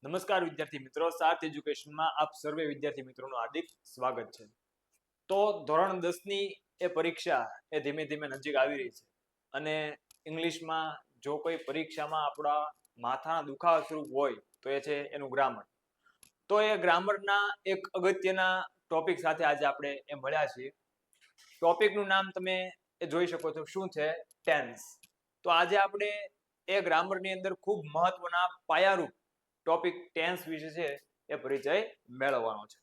નમસ્કાર વિદ્યાર્થી મિત્રો, સાર્થ એજ્યુકેશનમાં આપ સર્વે વિદ્યાર્થી મિત્રોનું હાર્દિક સ્વાગત છે. તો ધોરણ 10 ની એ પરીક્ષા એ ધીમે ધીમે નજીક આવી રહી છે અને ઇંગ્લિશમાં જો કોઈ પરીક્ષામાં આપણા માથાના દુખાવા સ્વરૂપ હોય તો એ છે એનું ગ્રામર. તો એ ગ્રામરના એક અગત્યના ટોપિક સાથે આજે આપણે એ મળ્યા છીએ. ટોપિકનું નામ તમે એ જોઈ શકો છો, શું છે? ટેન્સ. તો આજે આપણે એ ગ્રામરની અંદર ખૂબ મહત્વના પાયારૂપ ટોપિક ટેન્સ વિશે છે એ પરિચય મેળવવાનો છે.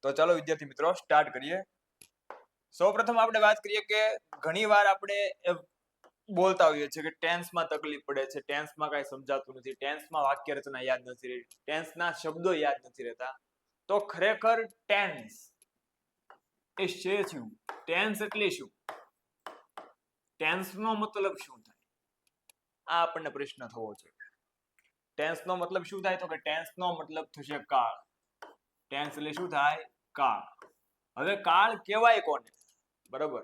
તો ચાલો વિદ્યાર્થી મિત્રો સ્ટાર્ટ કરીએ. સૌપ્રથમ આપણે વાત કરીએ કે ઘણીવાર આપણે બોલતા હોઈએ છીએ કે ટેન્સમાં તકલીફ પડે છે, ટેન્સમાં કાંઈ સમજાતું નથી, ટેન્સમાં વાક્ય રચના યાદ નથી રહેતી, ટેન્સના શબ્દો યાદ નથી રહેતા. તો ખરેખર ટેન્સ એ છે શું? ટેન્સ એટલે શું? ટેન્સનો મતલબ શું થાય? આ આપણને પ્રશ્ન થવો જોઈએ. ટેન્સનો મતલબ શું થાય? તો કે ટેન્સનો મતલબ થશે કાળ. ટેન્સ એટલે શું થાય? કાળ. હવે કાળ કહેવાય કોને? બરાબર,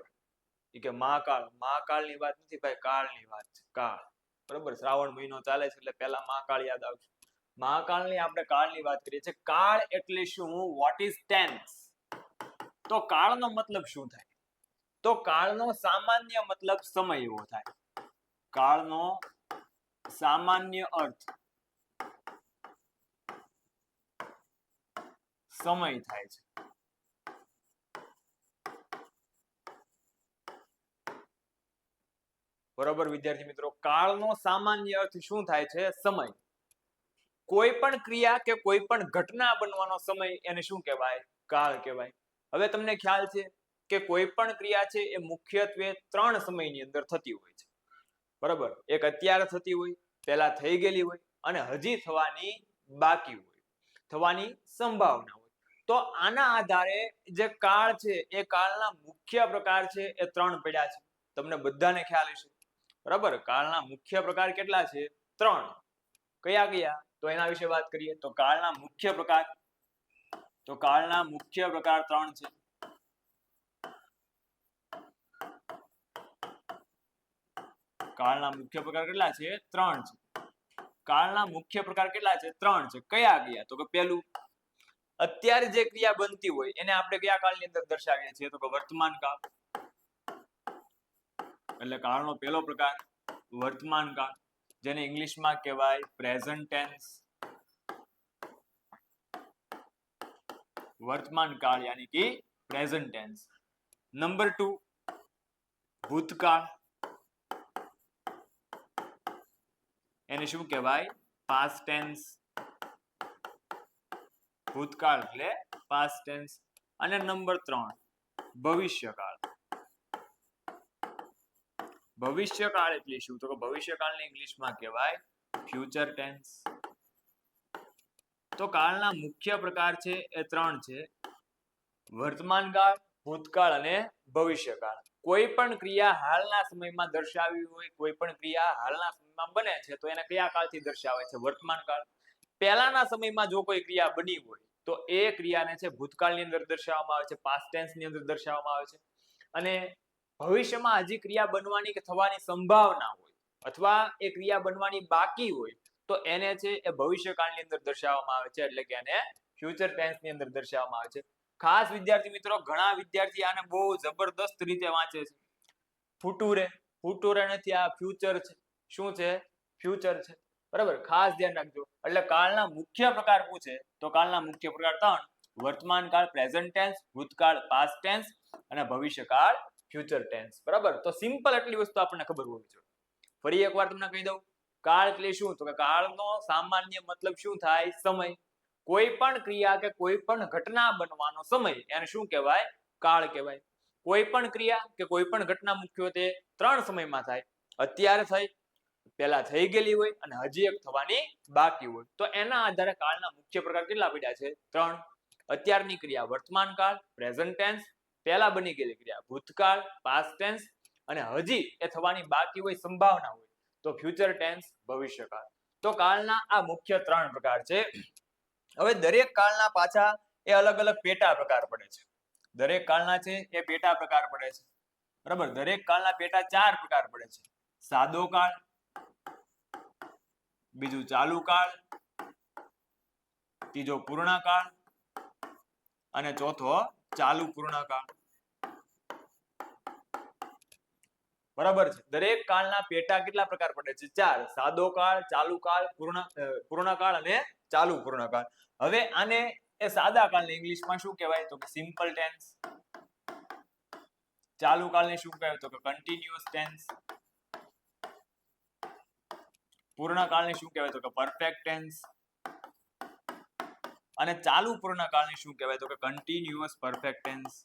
કે મહાકાળની વાત નથી ભાઈ, કાળની વાત છે. કાળ, બરાબર. શ્રાવણ મહિનો ચાલે છે એટલે પહેલા મહાકાળ યાદ આવશે. મહાકાળની આપણે કાળની વાત કરીએ છીએ. કાળ એટલે શું? What is tense? તો કાળનો મતલબ શું થાય? તો કાળનો સામાન્ય મતલબ સમય એવો થાય. કાળનો સામાન્ય અર્થ સમય થાય છે. બરોબર વિદ્યાર્થી મિત્રો, કાળનો સામાન્ય અર્થ શું થાય છે? સમય. કોઈ પણ ક્રિયા કે કોઈ પણ ઘટના બનવાનો સમય એને શું કહેવાય? કાળ કહેવાય. હવે તમને ખ્યાલ છે કે કોઈ પણ ક્રિયા છે એ મુખ્યત્વે 3 સમયની અંદર થતી હોય છે. બરાબર, એક અત્યારે થતી હોય, પહેલા થઈ ગયેલી હોય અને હજી થવાની બાકી હોય, થવાની સંભાવના હોય. તો આના આધારે જે કાળ છે એ કાળના મુખ્ય પ્રકાર છે એ 3 પડ્યા છે. તમને બધાને ખ્યાલ હશે. બરાબર, કાળના મુખ્ય પ્રકાર કેટલા છે? 3. કયા કયા? તો એના વિશે વાત કરીએ. તો કાળના મુખ્ય પ્રકાર 3 છે. કાળના મુખ્ય પ્રકાર કેટલા છે? 3 છે. કાળના મુખ્ય પ્રકાર કેટલા છે? 3 છે. કયા કયા? તો કે પહેલું, અત્યારે જે ક્રિયા બનતી હોય એને આપણે કયા કાળની અંદર દર્શાવીએ છીએ? તો કે વર્તમાન કાળ. એટલે કાળનો પહેલો પ્રકાર વર્તમાન કાળ, જેને ઇંગ્લિશમાં કહેવાય પ્રેઝન્ટ ટેન્સ. વર્તમાન કાળ યાની કે પ્રેઝન્ટ ટેન્સ. નંબર 2 ભૂતકાળ, એને શું કહેવાય? Past tense. ભૂતકાળ એટલે પાસ્ટ ટેન્સ. અને નંબર 3 ભવિષ્યકાળ. ભવિષ્યકાળ એટલે શું? તો કે ભવિષ્યકાળને ઇંગ્લિશમાં કહેવાય ફ્યુચર ટેન્સ. તો કાળના મુખ્ય પ્રકાર છે એ 3 છે: વર્તમાન કાળ, ભૂતકાળ અને ભવિષ્યકાળ. કોઈ પણ ક્રિયા હાલના સમયમાં દર્શાવી હોય, કોઈ પણ ક્રિયા હાલના સમયમાં બને છે તો એને કયા કાળથી દર્શાવે છે? વર્તમાન કાળ. પહેલાના સમયમાં જો કોઈ ક્રિયા બની હોય તો એ ક્રિયાને છે ભૂતકાળની અંદર દર્શાવવામાં આવે છે, પાસ્ટ ટેન્સની અંદર દર્શાવવામાં આવે છે. અને ભવિષ્યમાં હજી ક્રિયા બનવાની કે થવાની સંભાવના હોય અથવા એ ક્રિયા બનવાની બાકી હોય તો એને છે એ ભવિષ્યકાળની અંદર દર્શાવવામાં આવે છે, એટલે કે એને ફ્યુચર ટેન્સની અંદર દર્શાવવામાં આવે છે. ખાસ વિદ્યાર્થી મિત્રો, ઘણા વિદ્યાર્થી આને બહુ જબરદસ્ત રીતે વાંચે છે. ફુટુરે નથી, આ ફ્યુચર છે. શું છે? ફ્યુચર છે. બરાબર, ખાસ ધ્યાન રાખજો. એટલે કાળના મુખ્ય પ્રકાર પૂછે તો કાળના મુખ્ય પ્રકાર 3: વર્તમાન કાળ પ્રેઝન્ટ ટેન્સ, ભૂતકાળ પાસ્ટ ટેન્સ અને ભવિષ્યકાળ ફ્યુચર ટેન્સ. બરાબર, તો સિમ્પલ એટલી વસ્તુ આપણને ખબર હોવી જોઈએ. ફરી એકવાર તમને કહી દઉં, કાળ એટલે શું? તો કે કાળનો સામાન્ય મતલબ શું થાય? સમય. કોઈ પણ ક્રિયા કે કોઈ પણ ઘટના બનવાનો સમય એને શું કહેવાય? કાળ કહેવાય. કોઈ પણ ક્રિયા કે કોઈ પણ ઘટના મુખ્યત્વે 3 સમયમાં થાય: અત્યારે થઈ, પહેલા થઈ ગયેલી હોય અને હજી એક થવાની બાકી હોય. તો એના આધારે કાળના મુખ્ય પ્રકાર કેટલા પડ્યા છે? 3. અત્યારની ક્રિયા વર્તમાન કાળ પ્રેઝન્ટ ટેન્સ, પહેલા બની ગયેલી ક્રિયા ભૂતકાળ પાસ્ટ ટેન્સ અને હજી એ થવાની બાકી હોય, સંભાવના હોય, તો ફ્યુચર ટેન્સ ભવિષ્યકાળ. તો કાળના આ મુખ્ય 3 પ્રકાર છે. હવે દરેક કાળના પાછા એ અલગ અલગ પેટા પ્રકાર પડે છે. દરેક કાળના છે એ પેટા પ્રકાર પડે છે. બરાબર, દરેક કાળના પેટા 4 પ્રકાર પડે છે: સાદો કાળ, બીજું ચાલુ કાળ, ત્રીજો પૂર્ણકાળ અને ચોથો ચાલુ પૂર્ણકાળ. બરાબર છે. દરેક કાળના પેટા કેટલા પ્રકાર પડે છે? 4. સાદો કાળ, ચાલુ કાળ, પૂર્ણકાળ અને ચાલુ પૂર્ણકાળ. હવે આને એ સાદા કાળને ઇંગ્લિશમાં શું કહેવાય? તો કે સિમ્પલ ટેન્સ. ચાલુ કાળને શું કહેવાય? તો કે કન્ટિન્યુઅસ ટેન્સ. પૂર્ણકાળને શું કહેવાય? તો કે પરફેક્ટ ટેન્સ. અને ચાલુ પૂર્ણકાળને શું કહેવાય? તો કે કન્ટિન્યુઅસ પરફેક્ટ ટેન્સ.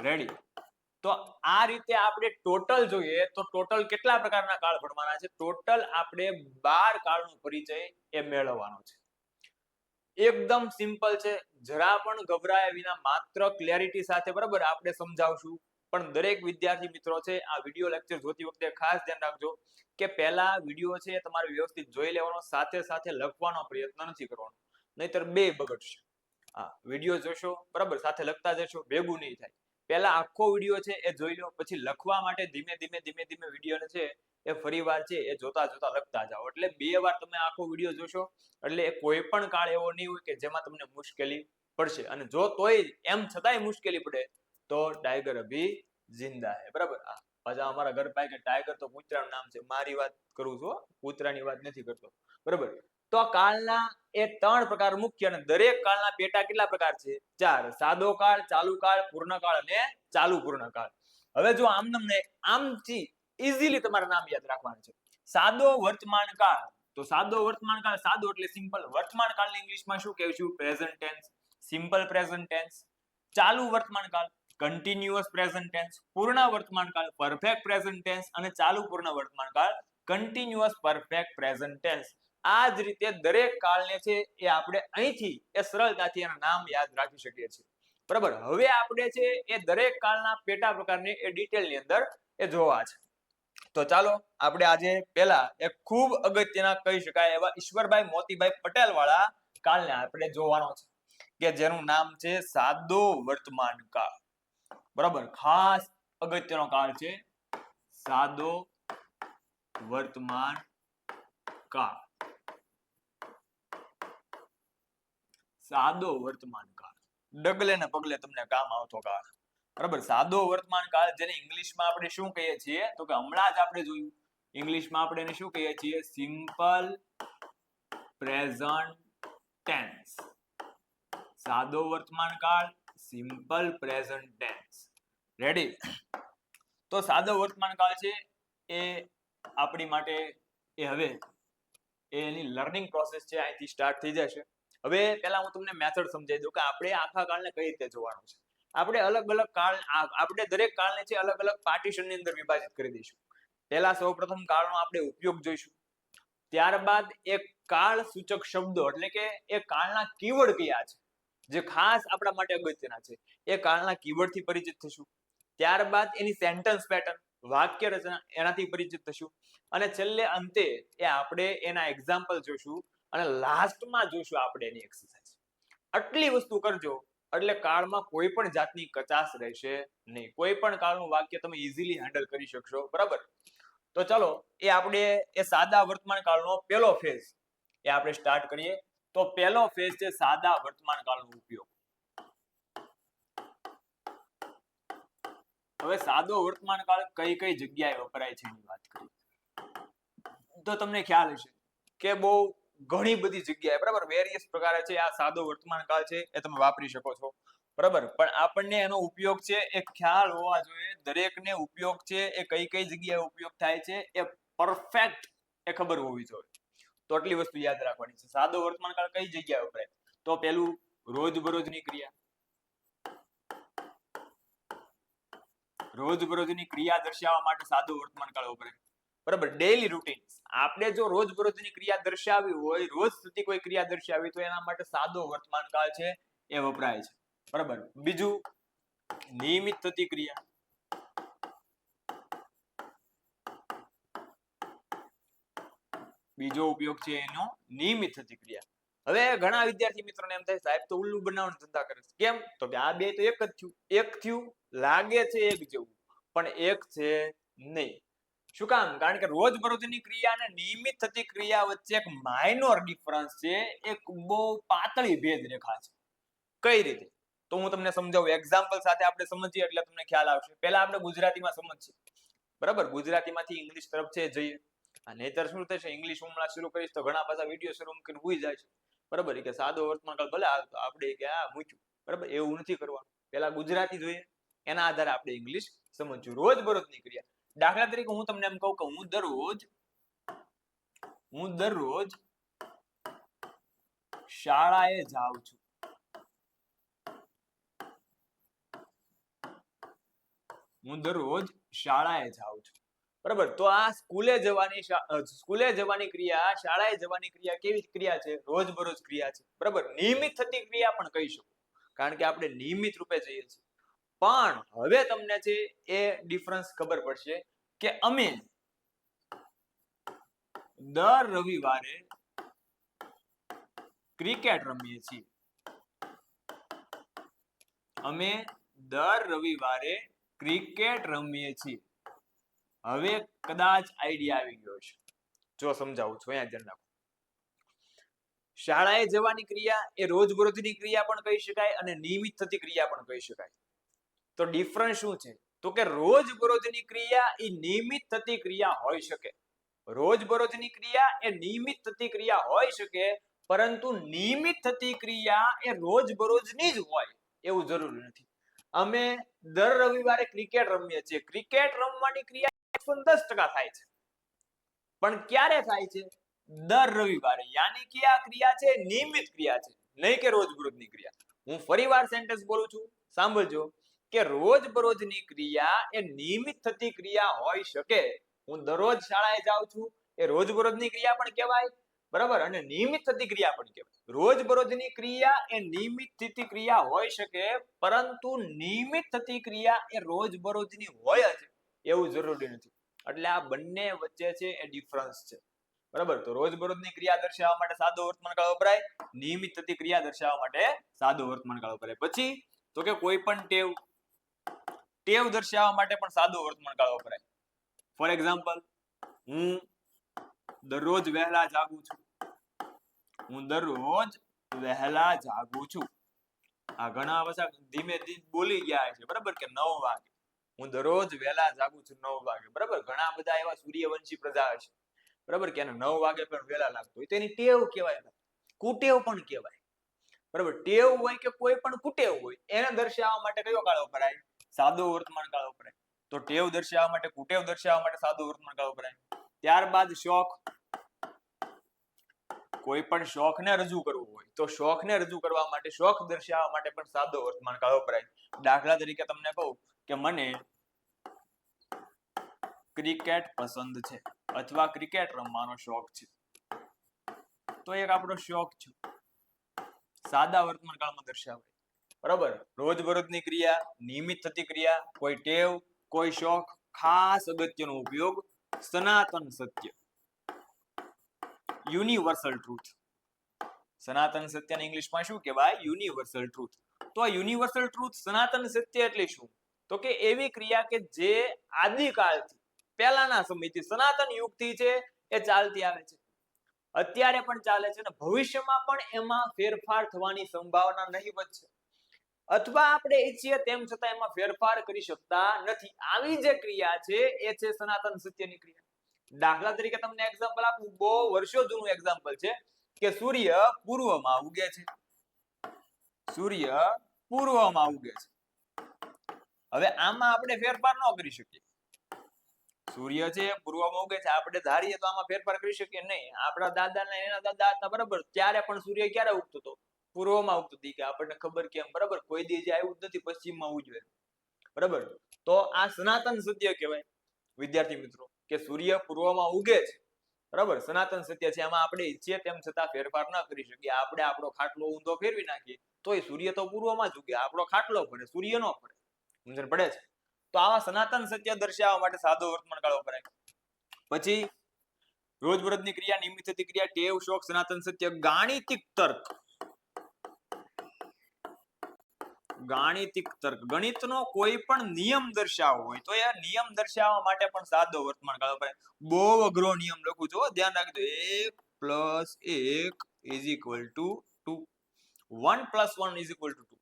રેડી? તો આ રીતે આપણે ટોટલ જોઈએ તો ટોટલ કેટલા પ્રકારના કાળ ભણવાના છે? ટોટલ આપણે 12 કાળનો પરિચય એ મેળવવાનો છે. એકદમ સિમ્પલ છે, જરા પણ ગભરાયા વિના, માત્ર ક્લેરિટી સાથે, બરાબર, આપણે સમજાવશું. પણ દરેક વિદ્યાર્થી મિત્રો છે આ વિડિયો લેક્ચર જોતી વખતે ખાસ ધ્યાન રાખજો કે પહેલા વિડિયો છે તમારે વ્યવસ્થિત જોઈ લેવાનો, સાથે સાથે લખવાનો પ્રયત્ન નથી કરવાનો, નહીતર બે બગડશે. હા, વિડિયો જોશો, બરાબર, સાથે લખતા જશો, ભેગું નહીં થાય. પહેલા આખો વિડિયો છે એ જોઈ લો, પછી લખવા માટે ધીમે ધીમે વિડિયોને છે એ ફરીવાર છે એ જોતા લખતા જાઓ. એટલે 2 વાર તમે આખો વિડિયો જોશો એટલે કોઈ પણ કાળ એવો નહીં હોય કે જેમાં તમને મુશ્કેલી પડશે. અને જો તોય એમ છતાંય મુશ્કેલી પડે તો ટાઈગર અભી જિંદા હે, બરાબર. પાછા અમારા ઘર પાસે ટાઈગર તો કૂતરાનું નામ છે, મારી વાત કરું છું, કૂતરાની વાત નથી કરતો, બરાબર. તો કાળના એ 3 પ્રકાર મુખ્ય, અને દરેક કાળના પેટા કેટલા પ્રકાર છે? 4. સાદો કાળ, ચાલુ કાળ, પૂર્ણકાળ અને ચાલુ પૂર્ણકાળ. હવે જો આમથી ઈઝીલી તમારા નામ યાદ રાખવાના છે. સાદો વર્તમાન કાળ, તો સાદો વર્તમાન કાળ, સાદો એટલે સિમ્પલ. વર્તમાન કાળને ઇંગ્લિશમાં શું કહેશું? Present tense, simple present tense. ચાલુ વર્તમાન કાળ કન્ટિન્યુઅસ પ્રેઝન્ટ ટેન્સ. પૂર્ણ વર્તમાન કાળ પરફેક્ટ પ્રેઝન્ટ ટેન્સ. અને ચાલુ પૂર્ણ વર્તમાન કાળ કન્ટિન્યુઅસ પરફેક્ટ પ્રેઝન્ટ ટેન્સ. આ જ રીતે દરેક કાળને છે એ આપણે અહીંથી એ સરળતાથી એના નામ યાદ રાખી શકીએ છીએ, બરાબર. હવે આપણે છે એ દરેક કાળના પેટા પ્રકારને એ ડિટેલની અંદર એ જોવા છે. તો ચાલો આપણે આજે પહેલા એક ખૂબ અગત્યના કહી શકાય એવા ઈશ્વરભાઈ મોતીભાઈ પટેલ વાળા કાળને આપણે જોવાનો છે, કે જેનું નામ છે સાદો વર્તમાન કાળ, બરાબર. ખાસ અગત્યનો કાળ છે સાદો વર્તમાન કાળ. સાદો વર્તમાન કાળ ડગલે ને પગલે તમને કામ આવતો કાળ, બરાબર. સાદો વર્તમાન કાળ જેને ઇંગ્લિશમાં આપણે શું કહીએ છીએ? તો કે હમણાં જ આપણે જોયું, ઇંગ્લિશમાં આપણે એને શું કહીએ છીએ? Simple present tense. સાદો વર્તમાન કાળ, સિમ્પલ પ્રેઝન્ટ ટેન્સ. રેડી? તો સાદો વર્તમાન કાળ છે એ આપણી માટે એ હવે એની લર્નિંગ પ્રોસેસ છે અહીંથી સ્ટાર્ટ થઈ જશે. હવે પહેલા હું તમને મેથડ સમજાવી દઉં કે આપણે આખા કાળને કઈ રીતે જોવાનું છે. આપણે અલગ અલગ કાળ, આપણે દરેક કાળને છે અલગ અલગ પાર્ટીશનની અંદર વિભાજિત કરી દઈશું. પહેલા સૌપ્રથમ કાળનો આપણે ઉપયોગ જોઈશું, ત્યારબાદ એક કાળ સૂચક શબ્દો એટલે કે એ કાળના કીવર્ડ કયા છે જે ખાસ આપણા માટે અગત્યના છે, એ કાળના કીવર્ડથી પરિચિત થશું. ત્યારબાદ એની સેન્ટેન્સ પેટર્ન, વાક્ય રચના, એનાથી પરિચિત થશું. અને છેલ્લે અંતે એ આપણે એના એક્ઝામ્પલ જોઈશું અને લાસ્ટમાં જોઈશું આપણે એની એક્સરસાઇઝ. આટલી વસ્તુ કરજો એટલે કાળમાં કોઈ પણ જાતની કચાશ રહેશે નહીં. કોઈ પણ કાળનું વાક્ય તમે ઈઝીલી હેન્ડલ કરી શકશો, બરાબર. તો ચલો એ આપણે એ સાદા વર્તમાન કાળનો પહેલો ફેઝ એ આપણે સ્ટાર્ટ કરીએ. તો પહેલો ફેઝ છે સાદા વર્તમાન કાળનો ઉપયોગ. હવે સાદો વર્તમાન કાળ કઈ કઈ જગ્યાએ વપરાય છે એની વાત કરીએ તો તમને ખ્યાલ હશે કે બહુ ઘણી બધી જગ્યાએ, બરાબર, વેરિયસ પ્રકારે છે આ સાદો વર્તમાન કાળ છે એ તમે વાપરી શકો છો, બરાબર. પણ આપણને એનો ઉપયોગ છે એ ખ્યાલ હોવા જોઈએ. દરેકને ઉપયોગ છે એ કઈ કઈ જગ્યાએ ઉપયોગ થાય છે એ પરફેક્ટ એ ખબર હોવી જોઈએ. તો આટલી વસ્તુ યાદ રાખવાની છે. સાદો વર્તમાન કાળ કઈ જગ્યાએ વપરાય? તો પેલું રોજબરોજની ક્રિયા. રોજબરોજની ક્રિયા દર્શાવવા માટે સાદો વર્તમાન કાળ વપરાય, બરાબર. ડેઈલી રૂટીન, આપણે જો રોજબરોજની ક્રિયા દર્શાવી હોય, રોજ થતી કોઈ ક્રિયા દર્શાવી તો એના માટે સાદો વર્તમાન કાળ છે એ વપરાય છે, બરાબર. બીજું નિયમિત થતી ક્રિયા. બીજો ઉપયોગ છે એનો નિયમિત થતી ક્રિયા. હવે ઘણા વિદ્યાર્થી મિત્રોને એમ થાય સાહેબ તો ઉલ્લુ બનાવવાનો ધંધા કરે છે. કેમ? તો કે આ બે તો એક જ થયું, લાગે છે એક જેવું પણ એક છે નહીં. શું કામ? કારણ કે રોજબરોજની ક્રિયા અને નિયમિત થતી ક્રિયા વચ્ચે એક માઇનોર ડિફરન્સ છે, એક બહુ પાતળી ભેદ રેખા છે. કઈ રીતે? તો હું તમને સમજાવું, એક્ઝામ્પલ સાથે આપણે સમજીએ એટલે તમને ખ્યાલ આવશે. પહેલા આપણે ગુજરાતીમાં સમજીએ, બરાબર? ગુજરાતીમાંથી ઇંગ્લિશ તરફ છે જઈએ. નહીતર શું થશે, ઇંગ્લિશ હમણાં શરૂ કરીશ તો ઘણા પાછા વિડીયો શરૂ મૂકીને ભૂલી જાય છે, બરાબર? કે સાદો વર્તમાનકાળ ભલે આવતો, આપણે કે આ મૂક્યું, બરાબર? એવું નથી કરવાનું. પહેલા ગુજરાતી જોઈએ, એના આધારે આપણે ઇંગ્લિશ સમજવું. રોજબરોજની ક્રિયા, દાખલા તરીકે હું તમને એમ કહું કે હું દરરોજ શાળાએ જાઉં છું. હું દરરોજ શાળાએ જાઉં છું, બરાબર? તો આ સ્કૂલે જવાની ક્રિયા, શાળાએ જવાની ક્રિયા કેવી ક્રિયા છે? રોજબરોજ ક્રિયા છે, બરાબર? નિયમિત થતી ક્રિયા પણ કહી શકો, કારણ કે આપણે નિયમિત રૂપે જઈએ છીએ. પણ હવે તમને છે એ ડિફરન્સ ખબર પડશે કે અમે દર રવિવારે ક્રિકેટ રમીએ છીએ. અમે દર રવિવારે ક્રિકેટ રમીએ છીએ. હવે કદાચ આઈડિયા આવી ગયો છે. જો સમજાવું છું, અહીંયા ધ્યાન રાખો. શાળાએ જવાની ક્રિયા એ રોજબરોજની ક્રિયા પણ કહી શકાય અને નિયમિત થતી ક્રિયા પણ કહી શકાય. તો ડિફરન્સ શું છે? તો કે રોજબરોજની ક્રિયા એ નિયમિત થતી ક્રિયા હોઈ શકે. રોજબરોજની ક્રિયા એ નિયમિત થતી ક્રિયા હોઈ શકે, પરંતુ નિયમિત થતી ક્રિયા એ રોજબરોજની જ હોય એવું જરૂરી નથી. અમે દર રવિવારે ક્રિકેટ રમીએ છીએ. ક્રિકેટ રમવાની ક્રિયા 110% થાય છે, પણ ક્યારે થાય છે? દર રવિવારે. યાની કે આ ક્રિયા છે નિયમિત ક્રિયા છે, નહીં કે રોજબરોજની ક્રિયા. હું ફરીવાર સેન્ટેન્સ બોલું છું, સાંભળજો કે રોજબરોજની ક્રિયા એ નિયમિત થતી ક્રિયા હોઈ શકે. હું દરરોજ શાળાએ જાઉં છું, એ રોજબરોજની ક્રિયા પણ કહેવાય, બરાબર? અને નિયમિત થતી ક્રિયા પણ કહેવાય. રોજબરોજની ક્રિયા એ નિયમિત થતી ક્રિયા હોઈ શકે, પરંતુ નિયમિત થતી ક્રિયા એ રોજબરોજની હોય જ એવું જરૂરી નથી. એટલે આ બંને વચ્ચે છે એ ડિફરન્સ છે, બરાબર? તો રોજબરોજની ક્રિયા દર્શાવવા માટે સાદો વર્તમાનકાળ વપરાય, નિયમિત થતી ક્રિયા દર્શાવવા માટે સાદો વર્તમાનકાળ વપરાય. પછી તો કે કોઈ પણ ટેવ દર્શાવવા માટે પણ સાદો વર્તમાનકાળ વપરાય. ફોર એક્ઝામ્પલ, હું દરરોજ વહેલા જાગું છું. હું દરરોજ વહેલા જાગું છું. આ ઘણા પાછા ધીમે ધીમે બોલી ગયા છે, બરાબર? કે 9 વાગે. હું દરરોજ વહેલા જાગું છું 9 વાગે, બરાબર? ઘણા બધા એવા સૂર્યવંશી પ્રજા છે, બરાબર, કે 9 વાગે પણ વહેલા લાગતો હોય. તેની ટેવ કહેવાય, કુટેવ પણ કહેવાય, બરાબર? ટેવ હોય કે કોઈ પણ કુટેવ હોય, એને દર્શાવવા માટે કયો કાળ વપરાય? સાદો વર્તમાનકાળ વપરાય. તો ટેવ દર્શાવવા માટે, કુટેવ દર્શાવવા માટે સાદો વર્તમાનકાળ વપરાય. ત્યારબાદ શોખ. કોઈ પણ શોખને રજૂ કરવો હોય તો શોખને રજૂ કરવા માટે, શોખ દર્શાવવા માટે પણ સાદો વર્તમાનકાળ વપરાય. દાખલા તરીકે તમને કહું કે મને ક્રિકેટ પસંદ છે અથવા ક્રિકેટ રમવાનો શોખ છે, તો એક આપણો શોખ છે, સાદા વર્તમાનકાળમાં દર્શાવાય, બરાબર? રોજબરોજની ક્રિયા, નિયમિત થતી ક્રિયા, કોઈ ટેવ, કોઈ શોખ. ખાસ અગત્યનો ઉપયોગ સનાતન સત્ય, યુનિવર્સલ ટ્રુથ. સનાતન સત્યને ઇંગ્લિશમાં શું કહેવાય? Universal truth. તો આ યુનિવર્સલ ટ્રુથ, સનાતન સત્ય એટલે શું? તો કે એવી ક્રિયા કે જે આદિકાળથી, પહેલાના સમયથી, સનાતન યુગથી છે એ ચાલતી આવે છે, અત્યારે પણ ચાલે છે અને ભવિષ્યમાં પણ એમાં ફેરફાર થવાની સંભાવના નહીવત છે, અથવા આપણે ઈચ્છીએ તેમ છતાં એમાં ફેરફાર કરી શકતા નથી. આવી જે ક્રિયા છે એ છે સનાતન સત્યની ક્રિયા. દાખલા તરીકે તમને એક્ઝામ્પલ આપું, બહુ વર્ષો જૂનું એક્ઝામ્પલ છે કે સૂર્ય પૂર્વમાં ઉગે છે. સૂર્ય પૂર્વમાં ઉગે છે. હવે આમાં આપણે ફેરફાર ન કરી શકીએ. સૂર્ય છે પૂર્વમાં ઉગે છે, આપણે ધારીએ તો આમાં ફેરફાર કરી શકીએ નહીં. આપણા દાદા ને એના દાદા હતા, બરાબર, ત્યારે પણ સૂર્ય ક્યારે ઉગતો હતો? પૂર્વમાં ઉગતો હતી. કે આપણને ખબર કેમ? બરાબર, કોઈ દી જે આવ્યું જ નથી પશ્ચિમમાં ઉજવે, બરાબર? તો આ સનાતન સત્ય કહેવાય વિદ્યાર્થી મિત્રો, કે સૂર્ય પૂર્વમાં ઉગે છે, બરાબર? સનાતન સત્ય છે, આમાં આપણે ઈચ્છીએ તેમ છતાં ફેરફાર ન કરી શકીએ. આપણે આપણો ખાટલો ઊંધો ફેરવી નાખીએ તોય સૂર્ય તો પૂર્વમાં જ ઉગે, આપણો ખાટલો ફરે, સૂર્ય નો ફરે. સમજણ પડે છે? તો આવા સનાતન સત્ય દર્શાવવા માટે સાદો વર્તમાનકાળ વપરાય. પછી રોજબરોજની ક્રિયા, નિયમિત થતી ક્રિયા, ટેવ, શોખ, સનાતન સત્ય. ગાણિતિક તર્ક. ગાણિતિક તર્ક, ગણિતનો કોઈ પણ નિયમ દર્શાવવો હોય તો એ નિયમ દર્શાવવા માટે પણ સાદો વર્તમાન કાળ વપરાય. બહુ અઘરો નિયમ લખું છું, ધ્યાન રાખજો. 1 + 1 = 2, 1 + 1 = 2.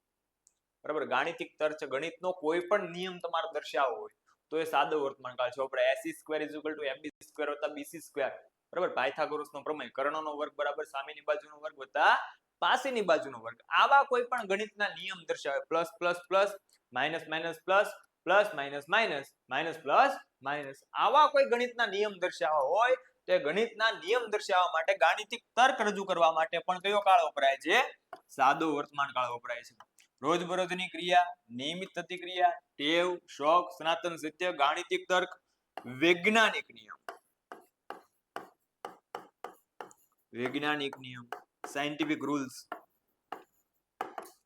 બરાબર, ગાણિતિક તર્ક, ગણિતનો કોઈ પણ નિયમ તમારે દર્શાવવો હોય તો એ સાદો વર્તમાન કાળ છે. આપણે AC² = MB² + BC². બરાબર, પાયથાગોરસનો પ્રમેય, કર્ણનો વર્ગ બરાબર સામેની બાજુનો વર્ગ વત્તા પાસેની બાજુનો વર્ગ. આવા કોઈ પણ ગણિતના નિયમ દર્શાવે, plus plus plus, minus minus plus, plus minus minus, minus plus minus, આવા કોઈ ગણિતના નિયમ દર્શાવવા હોય તો એ ગણિતના નિયમ દર્શાવવા માટે, ગાણિતિક તર્ક રજૂ કરવા માટે પણ કયો કાળ વપરાય છે? સાદો વર્તમાન કાળ વપરાય છે. રોજબરોજની ક્રિયા, નિયમિત થતી ક્રિયા, ટેવ, શોખ, સનાતન સત્ય, ગાણિતિક તર્ક, વૈજ્ઞાનિક નિયમ, વૈજ્ઞાનિક નિયમ, સાયન્ટિફિક રૂલ્સ.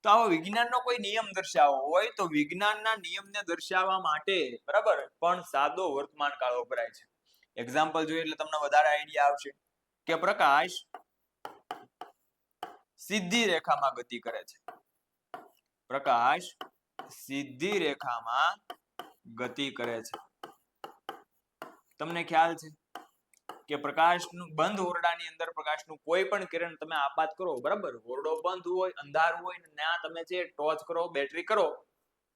તો આવો વિજ્ઞાનનો કોઈ નિયમ દર્શાવવો હોય તો વિજ્ઞાનના નિયમને દર્શાવવા માટે બરાબર પણ સાદો વર્તમાન કાળ વપરાય છે. એક્ઝામ્પલ જોઈએ એટલે તમને વધારે આઈડિયા આવશે કે પ્રકાશ સીધી રેખામાં ગતિ કરે છે. પ્રકાશ સીધી રેખામાં ગતિ કરે છે. તમને ખ્યાલ છે કે પ્રકાશનું બંધ ઓરડાની અંદર પ્રકાશનું કોઈ પણ કિરણ તમે આપાત કરો, બરાબર, ઓરડો બંધ હોય, અંધારું હોય ને ત્યાં તમે જે ટોર્ચ કરો, બેટરી કરો,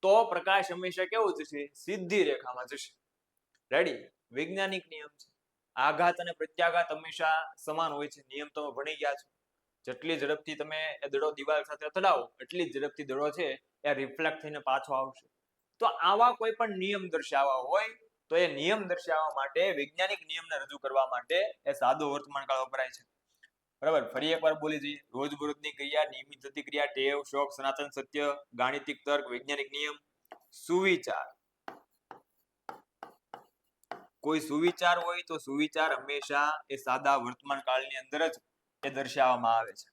તો પ્રકાશ હંમેશા કેવું જશે? સીધી રેખામાં જશે. રેડી? વૈજ્ઞાનિક નિયમ છે. આઘાત અને પ્રત્યાઘાત હંમેશા સમાન હોય છે. નિયમ તમે ભણી ગયા છો. જેટલી ઝડપથી તમે એ દડો દિવાલ સાથે અથડાવો એટલી ઝડપથી દડો છે એ રિફ્લેક્ટ થઈને પાછો આવશે. તો આવા કોઈ પણ નિયમ દર્શાવવા હોય તો એ નિયમ દર્શાવવા માટે, વૈજ્ઞાનિક નિયમને રજૂ કરવા માટે એ સાદો વર્તમાન કાળ વપરાય છે. બરાબર, ફરી એકવાર બોલી જઈએ. રોજબરોજની ક્રિયા, નિયમિત થતી ક્રિયા, ટેવ, શોખ, સનાતન સત્ય, ગાણિતિક તર્ક, વૈજ્ઞાનિક નિયમ, સુવિચાર. કોઈ સુવિચાર હોય તો સુવિચાર હંમેશા એ સાદા વર્તમાન કાળની અંદર જ એ દર્શાવવામાં આવે છે.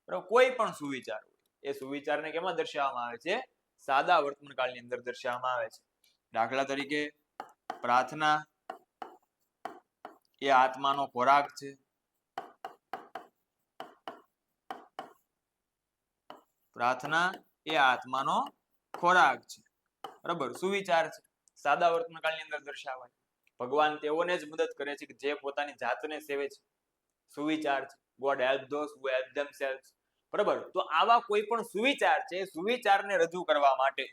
બરાબર, કોઈ પણ સુવિચાર હોય એ સુવિચારને કેમાં દર્શાવવામાં આવે છે? સાદા વર્તમાન કાળની અંદર દર્શાવવામાં આવે છે. દાખલા તરીકે પ્રાર્થના એ આત્માનો ખોરાક છે. પ્રાર્થના એ આત્માનો ખોરાક છે. બરાબર, સુવિચાર છે, સાદા વર્તમાન કાળની અંદર દર્શાવાય. ભગવાન તેઓને જ મદદ કરે છે કે જે પોતાની જાતને સેવે છે. સુવિચાર છે. God help those who help themselves. બરાબર, તો આવા કોઈ પણ સુવિચાર છે, સુવિચારને રજૂ કરવા માટે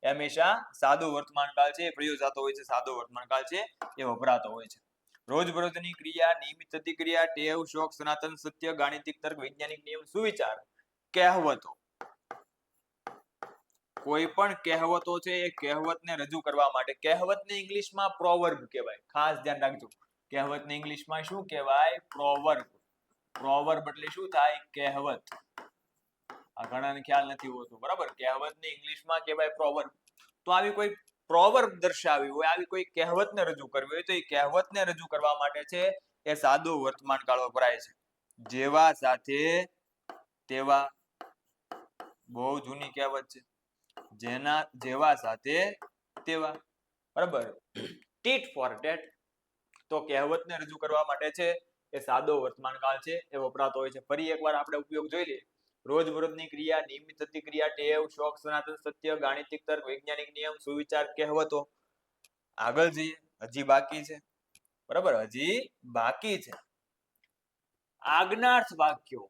હંમેશા સાદો વર્તમાન કાળ છે એ પ્રયોજાતો હોય છે. સાદો વર્તમાન કાળ છે એ વપરાતો હોય છે. રોજબરોજની ક્રિયા, નિયમિત થતી ક્રિયા, ટેવ, શોખ, સનાતન સત્ય, ગાણિતિક તર્ક, વૈજ્ઞાનિક નિયમ, સુવિચાર, કહેવતો. કોઈ પણ કહેવતો છે એ કહેવતને રજૂ કરવા માટે, કહેવતને ઇંગ્લિશમાં પ્રોવર્બ કહેવાય. ખાસ ધ્યાન રાખજો. કહેવતને ઇંગ્લિશમાં શું કહેવાય? પ્રોવર્બ. પ્રોવર્બ એટલે શું થાય? કહેવત. આ ઘણાને ખ્યાલ નથી હોતો. બરાબર, કહેવતને ઇંગ્લિશમાં કહેવાય પ્રોવર્બ. તો આવી કોઈ પ્રોવર્બ દર્શાવી હોય, આવી કોઈ કહેવતને રજૂ કરવી હોય તો એ કહેવતને રજૂ કરવા માટે છે એ સાદો વર્તમાન કાળ વપરાય છે. જેવા સાથે તેવા, બહુ જૂની કહેવત છે. જેના જેવા સાથે તેવા. બરાબર, ટીટ ફોર ટેટ. તો કહેવતને રજૂ કરવા માટે છે એ સાદો વર્તમાન કાળ છે એ વપરાતો હોય છે. ફરી એકવાર આપણે ઉપયોગ જોઈ લઈએ. રોજબરોજની ક્રિયા, નિયમિત થતી ક્રિયા, ટેવ, શોખ, સનાતન સત્ય, ગાણિતિક તર્ક, વૈજ્ઞાનિક નિયમ, સુવિચાર, કહેવતો. આગળ જઈએ, હજી બાકી છે. બરાબર, હજી બાકી છે. આજ્ઞાર્થ વાક્યો.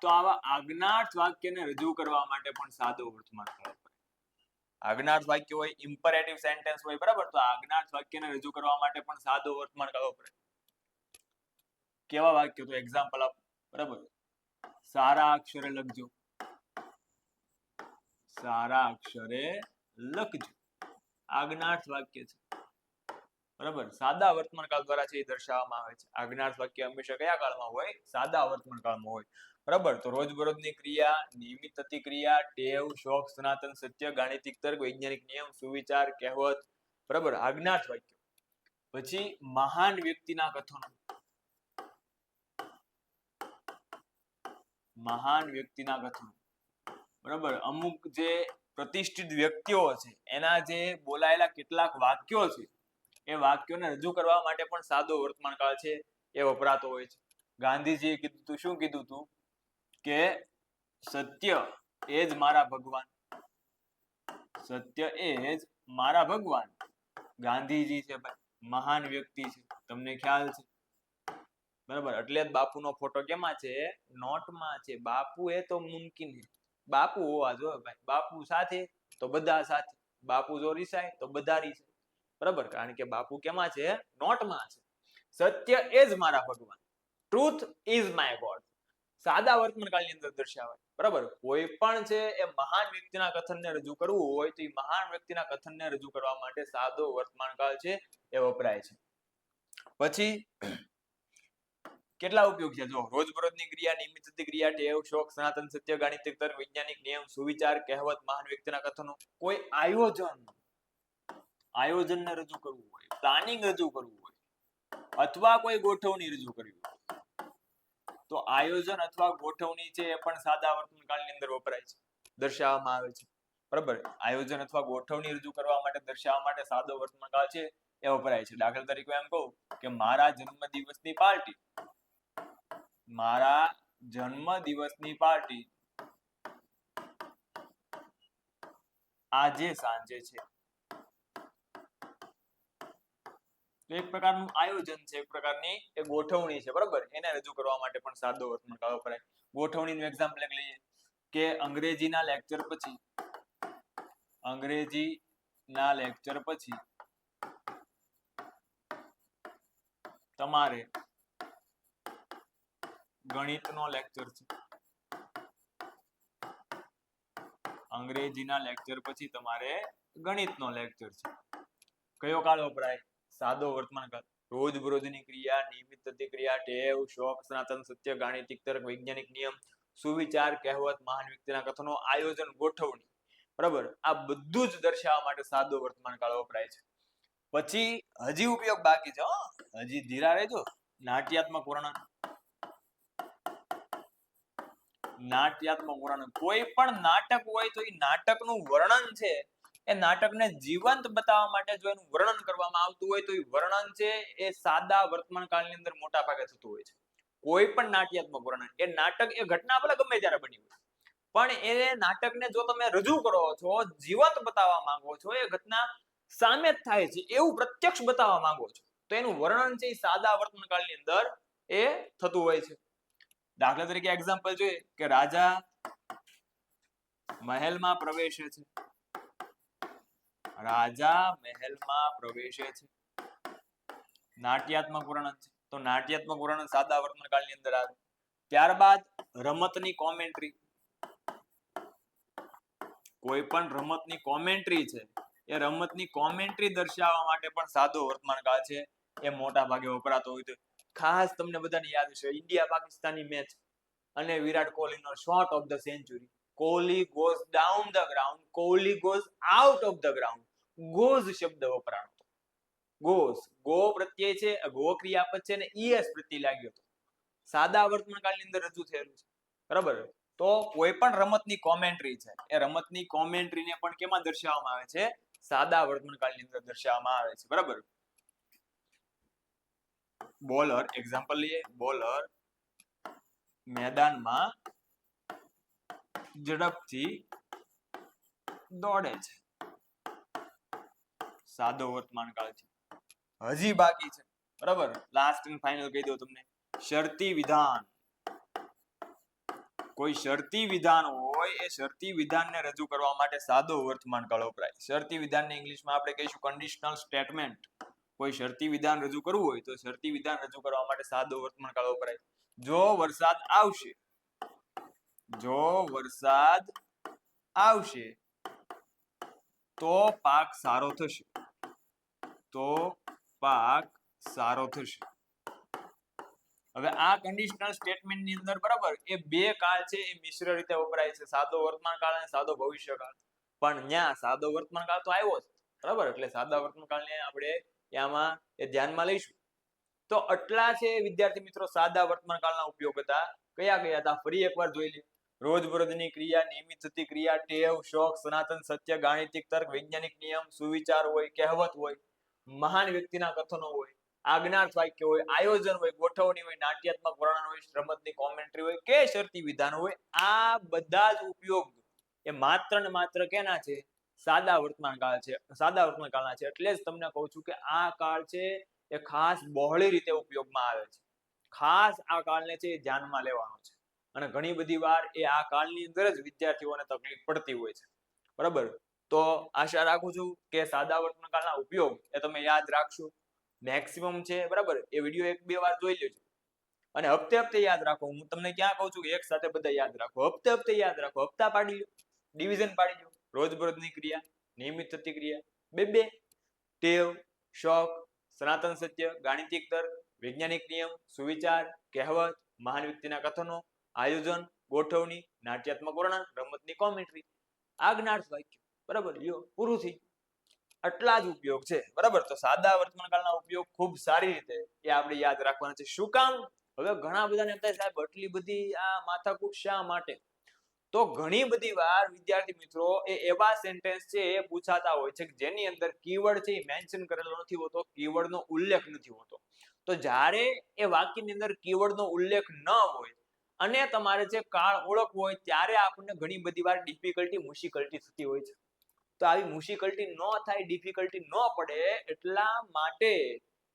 તો આવા આજ્ઞાર્થ વાક્યને રજૂ કરવા માટે પણ સાદો વર્તમાન કાળ વપરાય. આજ્ઞાર્થ વાક્ય હોય, ઇમ્પરેટિવ સેન્ટેન્સ હોય, બરાબર, તો આજ્ઞાર્થ વાક્યને રજૂ કરવા માટે પણ સાદો વર્તમાન કાળ વપરાય. કેવા વાક્ય? તો એક્ઝામ્પલ આપો. બરાબર, સારા અક્ષરે લખજો. સારા અક્ષરે લખજો. આજ્ઞાર્થ વાક્ય છે. બરાબર, સાદા વર્તમાન કાળ દ્વારા છે એ દર્શાવવામાં આવે છે. આજ્ઞાર્થ વાક્ય હંમેશા કયા કાળમાં હોય? સાદા વર્તમાન કાળમાં હોય. બરાબર, તો રોજબરોજની ક્રિયા, નિયમિત થતી ક્રિયા, ટેવ, શોખ, સનાતન સત્ય, ગાણિતિક તર્ક, વૈજ્ઞાનિક નિયમ, સુવિચાર, કહેવત. બરાબર, આજ્ઞાર્થ વાક્ય. પછી મહાન વ્યક્તિના કથનો. મહાન વ્યક્તિના કથનો. બરાબર, અમુક જે પ્રતિષ્ઠિત વ્યક્તિઓ છે એના જે બોલાયેલા કેટલાક વાક્યો છે એ વાક્યોને રજૂ કરવા માટે પણ સાદો વર્તમાન કાળ છે એ વપરાતો હોય છે. ગાંધીજીએ કીધું હતું, શું કીધું હતું? કે સત્ય એ જ મારા ભગવાન, સત્ય એ જ મારા ભગવાન. ગાંધીજી છે ભાઈ, મહાન વ્યક્તિ છે, તમને ખ્યાલ છે બરાબર. એટલે જ બાપુનો ફોટો કેમાં છે? નોટમાં છે. બાપુ એ તો મુમકિન હે, બાપુ હોવા જોઈએ ભાઈ. બાપુ સાથે તો બધા સાથે, બાપુ જો રીસાય તો બધા રીસાય બરાબર. કારણ કે બાપુ કેમાં છે? નોટમાં છે. સત્ય એ જ મારા ભગવાન, ટ્રુથ ઇઝ માય ગોડ. સાદા વર્તમાનકાળની અંદર દર્શાવાય બરાબર. કોઈ પણ છે એ મહાન વ્યક્તિના કથનને રજૂ કરવું હોય તો એ મહાન વ્યક્તિના કથનને રજૂ કરવા માટે સાદો વર્તમાનકાળ છે એ વપરાય છે. પછી કેટલા ઉપયોગ છે? જો રોજબરોજની ક્રિયા, નિયમિત ક્રિયા, ટેવ, શોખ, સનાતન સત્ય, ગાણિતિક તર્ક, વૈજ્ઞાનિક નિયમ, સુવિચાર, કહેવત, મહાન વ્યક્તિના કથનો. કોઈ આયોજનને રજૂ કરવું હોય, પ્લાનિંગ રજૂ કરવું હોય અથવા કોઈ ગોઠવણી રજૂ કરવી હોય તો આયોજન અથવા ગોઠવણી છે એ પણ સાદા વર્તમાનકાળની અંદર વપરાય છે, દર્શાવવામાં આવે છે બરાબર. આયોજન અથવા ગોઠવણી રજૂ કરવા માટે, દર્શાવવા માટે સાદો વર્તમાનકાળ છે એ વપરાય છે. દાખલા તરીકે એમ કહું કે મારા જન્મદિવસની પાર્ટી, મારા જન્મદિવસની પાર્ટી આજે સાંજે છે. એક પ્રકારનું આયોજન છે, એક પ્રકારની એક ગોઠવણી છે બરાબર. એને રજૂ કરવા માટે પણ સાદો વર્તમાનકાળ વપરાય. ગોઠવણીનું એક્ઝામ્પલ લઈએ કે અંગ્રેજીના લેક્ચર પછી તમારે ગણિતનો લેક્ચર છે. અંગ્રેજીના લેક્ચર પછી તમારે ગણિતનો લેક્ચર છે. કયો કાળ વપરાય? સાદો વર્તમાનકાળ. રોજબરોજની ક્રિયા, નિયમિત પ્રતિક્રિયા, ટેવ, શોખ, સનાતન સત્ય, ગાણિતિક તર્ક, વૈજ્ઞાનિક નિયમ, સુવિચાર, કહેવત, મહાન વ્યક્તિના કથનો, આયોજન, ગોઠવણી બરાબર. આ બધું જ દર્શાવવા માટે સાદો વર્તમાનકાળ વપરાય છે. પછી હજી ઉપયોગ બાકી છે, હજી ધીરા રહેજો. નાટ્યાત્મક વર્ણન. નાટ્યાત્મક વર્ણન, કોઈ પણ નાટક હોય તો એ નાટકનું વર્ણન છે એ નાટકને જીવંત બતાવવા માટે જો એનું વર્ણન કરવામાં આવતું હોય તો એ વર્ણન છે એ સાદા વર્તમાનકાળની અંદર મોટા ભાગે થતું હોય છે. કોઈ પણ નાટ્યાત્મક વર્ણન, એ નાટક, એ ઘટના ભલે ગમે ત્યારે બની હોય પણ એ નાટકને જો તમે રજૂ કરો છો, જીવંત બતાવવા માંગો છો, એ ઘટના સામે જ થાય છે એવું પ્રત્યક્ષ બતાવવા માંગો છો તો એનું વર્ણન છે એ સાદા વર્તમાનકાળની અંદર એ થતું હોય છે. દાખલા તરીકે એક્ઝામ્પલ જોઈએ કે રાજા મહેલમાં પ્રવેશે છે. રાજા મહેલમાં પ્રવેશે છે, નાટ્યાત્મક વર્ણન છે. તો નાટ્યાત્મક વર્ણન સાદા વર્તમાનકાળની અંદર આવે. ત્યારબાદ રમતની કોમેન્ટ્રી. કોઈ પણ રમતની કોમેન્ટ્રી છે એ રમતની કોમેન્ટ્રી દર્શાવવા માટે પણ સાદો વર્તમાનકાળ છે એ મોટા ભાગે વપરાતો હોય છે. ખાસ તમને બધાને યાદ હશે ઇન્ડિયા પાકિસ્તાનની મેચ અને વિરાટ કોહલીનો shot of the century. Kohli goes down the ground, Kohli goes out of the ground. goes શબ્દ વપરાણો. goes, go પ્રત્યય છે, ગો ક્રિયાપદ છે ને es પ્રત્યય લાગ્યો હતો. સાદા વર્તમાનકાળની અંદર રજૂ થયેલું છે બરાબર. તો કોઈ પણ રમતની કોમેન્ટ્રી છે એ રમતની કોમેન્ટ્રીને પણ કેમાં દર્શાવવામાં આવે છે? સાદા વર્તમાનકાળની અંદર દર્શાવવામાં આવે છે બરાબર. બોલર, એક્ઝામ્પલ લઈએ. બોલર મેદાનમાં ઝડપથી દોડે છે, સાદો વર્તમાનકાળ છે. હજી બાકી છે બરાબર. લાસ્ટ એન્ડ ફાઇનલ કહી દઉં તમને. શરતી વિધાન. કોઈ શરતી વિધાન હોય એ શરતી વિધાનને રજૂ કરવા માટે સાદો વર્તમાનકાળ વપરાય. શરતી વિધાનને ઇંગ્લિશમાં આપણે કહીશું કન્ડિશનલ સ્ટેટમેન્ટ. કોઈ શરતી વિધાન રજૂ કરવું હોય તો શરતી વિધાન રજૂ કરવા માટે સાદો વર્તમાનકાળ વપરાય. જો વરસાદ આવશે, જો વરસાદ આવશે તો પાક સારો થશે, તો પાક સારો થશે. હવે આ કન્ડિશનલ સ્ટેટમેન્ટની અંદર બરાબર એ બે કાળ છે એ મિશ્ર રીતે વપરાય છે, સાદો વર્તમાનકાળ અને સાદો ભવિષ્યકાળ. પણ ન્યા સાદો વર્તમાનકાળ તો આવ્યો જ બરાબર, એટલે સાદા વર્તમાનકાળને આપણે આમાં એ ધ્યાનમાં લઈશું. તો આટલા છે વિદ્યાર્થી મિત્રો સાદા વર્તમાનકાળના ઉપયોગ હતા. કયા કયા હતા ફરી એકવાર જોઈ લઈએ. રોજબરોજની ક્રિયા, નિયમિત થતી ક્રિયા, ટેવ, શોખ, સનાતન સત્ય, ગાણિતિક તર્ક, વૈજ્ઞાનિક નિયમ, સુવિચાર હોય, કહેવત હોય, મહાન વ્યક્તિના કથનો હોય, આજ્ઞાર્થ વાક્ય હોય, આયોજન હોય, ગોઠવણી હોય, નાટ્યાત્મક વર્ણન હોય, રમતની કોમેન્ટ્રી હોય કે શરતી વિધાન હોય. આ બધા જ ઉપયોગ એ માત્ર ને માત્ર કેના છે? સાદા વર્તમાન કાળ છે, સાદા વર્તમાન કાળના છે. એટલે જ તમને કહું છું કે આ કાળ છે એ ખાસ બહોળી રીતે ઉપયોગમાં આવે છે. ખાસ આ કાળને છે એ ધ્યાનમાં લેવાનો છે. અને ઘણી બધી વાર એ આ કાળની અંદર જ વિદ્યાર્થીઓને તકલીફ પડતી હોય છે. બરાબર, તો આશા રાખું છું કે સાદા વર્તમાન કાળના ઉપયોગ એ તમે યાદ રાખશો. મેક્સિમમ છે, બરાબર, એ વિડીયો 1-2 વાર જોઈ લેજો. અને હપ્તે હપ્તે યાદ રાખો. હું તમને ક્યાં કહું છું કે એક સાથે બધા યાદ રાખો? હપ્તે હપ્તે યાદ રાખો. હપ્તા પાડી લો, ડિવિઝન પાડી લો. રોજબરોજની ક્રિયા, નિયમિત થતી ક્રિયા, બે ટેવ, શોખ, સનાતન સત્ય, ગાણિતિક તર્ક, વૈજ્ઞાનિક નિયમ, સુવિચાર, કહેવત, મહાન વ્યક્તિના કથનો, આયોજન, ગોઠવણી, નાટ્યાત્મક વર્ણન, રમતની કોમેન્ટ્રી, આજ્ઞાર્થ વાક્ય. બરાબર, લ્યો પૂરું થઈ. આટલા જ ઉપયોગ છે. બરાબર, તો સાદા વર્તમાન કાળના ઉપયોગ ખૂબ સારી રીતે એ આપણે યાદ રાખવાના છે. શું કામ? હવે ઘણા બધાને એમ થાય સાહેબ આટલી બધી આ માથાકૂટ શા માટે? તો ઘણી બધી વાર વિદ્યાર્થી મિત્રો એ એવા સેન્ટેન્સ છે એ પૂછાતા હોય છે કે જેની અંદર કીવર્ડ છે એ મેન્શન કરેલો નથી હોતો, કીવર્ડનો ઉલ્લેખ નથી હોતો. તો જ્યારે એ વાક્યની અંદર કીવર્ડનો ઉલ્લેખ ન હોય અને તમારે જે કાળ ઓળખવો હોય ત્યારે આપણને ઘણી બધી વાર મુશ્કેલી થતી હોય છે. તો આવી મુશ્કેલી ન થાય, ડિફિકલ્ટી ન પડે એટલા માટે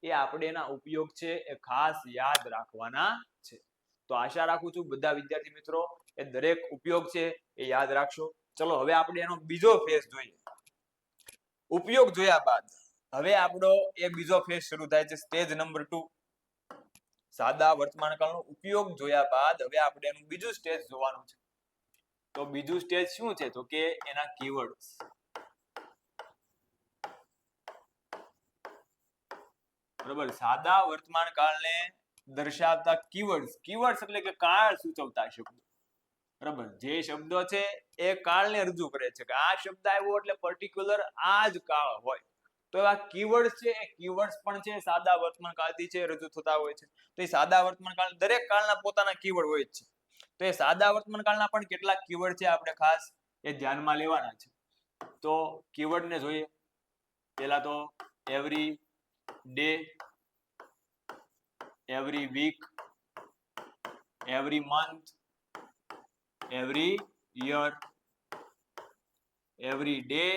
એ આપણે એના ઉપયોગ છે એ ખાસ યાદ રાખવાના છે. તો આશા રાખું છું બધા વિદ્યાર્થી મિત્રો એ દરેક ઉપયોગ છે એ યાદ રાખશો. ચલો હવે આપણે એનો બીજો ફેઝ જોઈએ. ઉપયોગ જોયા બાદ હવે આપણો એ બીજો ફેઝ શરૂ થાય છે, સ્ટેજ નંબર 2. સાદા વર્તમાન કાળનો ઉપયોગ જોયા બાદ હવે આપણે એનું બીજું સ્ટેજ જોવાનું છે. તો બીજું સ્ટેજ શું છે? તો કે એના કીવર્ડ્સ. બરાબર, સાદા વર્તમાન કાળને દર્શાવતા કીવર્ડ્સ. કીવર્ડ્સ એટલે કે કાળ સૂચવતા શબ્દો. બરાબર, જે શબ્દો છે એ કાળને રજૂ કરે છે કે આ શબ્દ આવ્યો એટલે પર્ટિક્યુલર આ જ કાળ હોય. તો આ કીવર્ડ્સ છે એ કીવર્ડ્સ પણ છે સાદા વર્તમાન કાળથી છે રજૂ થતા હોય છે. તો એ સાદા વર્તમાન કાળ દરેક કાળના પોતાના કીવર્ડ હોય છે. તો એ સાદા વર્તમાન કાળના પણ કેટલાક કીવર્ડ છે આપણે ખાસ એ ધ્યાનમાં લેવાના છે. તો કીવર્ડને જોઈએ. પહેલા તો every day, every week, every month, every year, every day,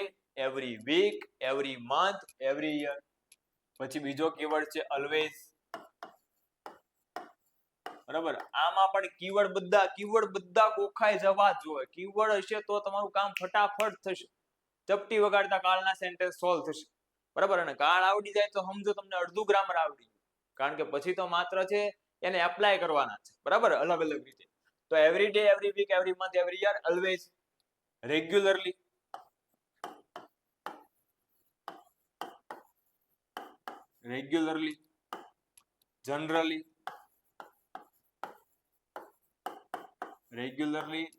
every week, every month, every year. પછી બીજો કીવર્ડ છે always. બરાબર, આમાં પણ કીવર્ડ બધા ગોખાઈ જવા જોઈએ. કીવર્ડ હશે તો તમારું કામ ફટાફટ થશે. ચપટી વગાડતા કાળના સેન્ટેન્સ સોલ્વ થશે. બરાબર, અને કાળ આવડી જાય તો સમજો તમને અડધું ગ્રામર આવડી ગયું. કારણ કે પછી તો માત્ર છે એને એપ્લાય કરવાના છે. બરાબર, અલગ અલગ રીતે. તો every day, every week, every month, every year, always, regularly,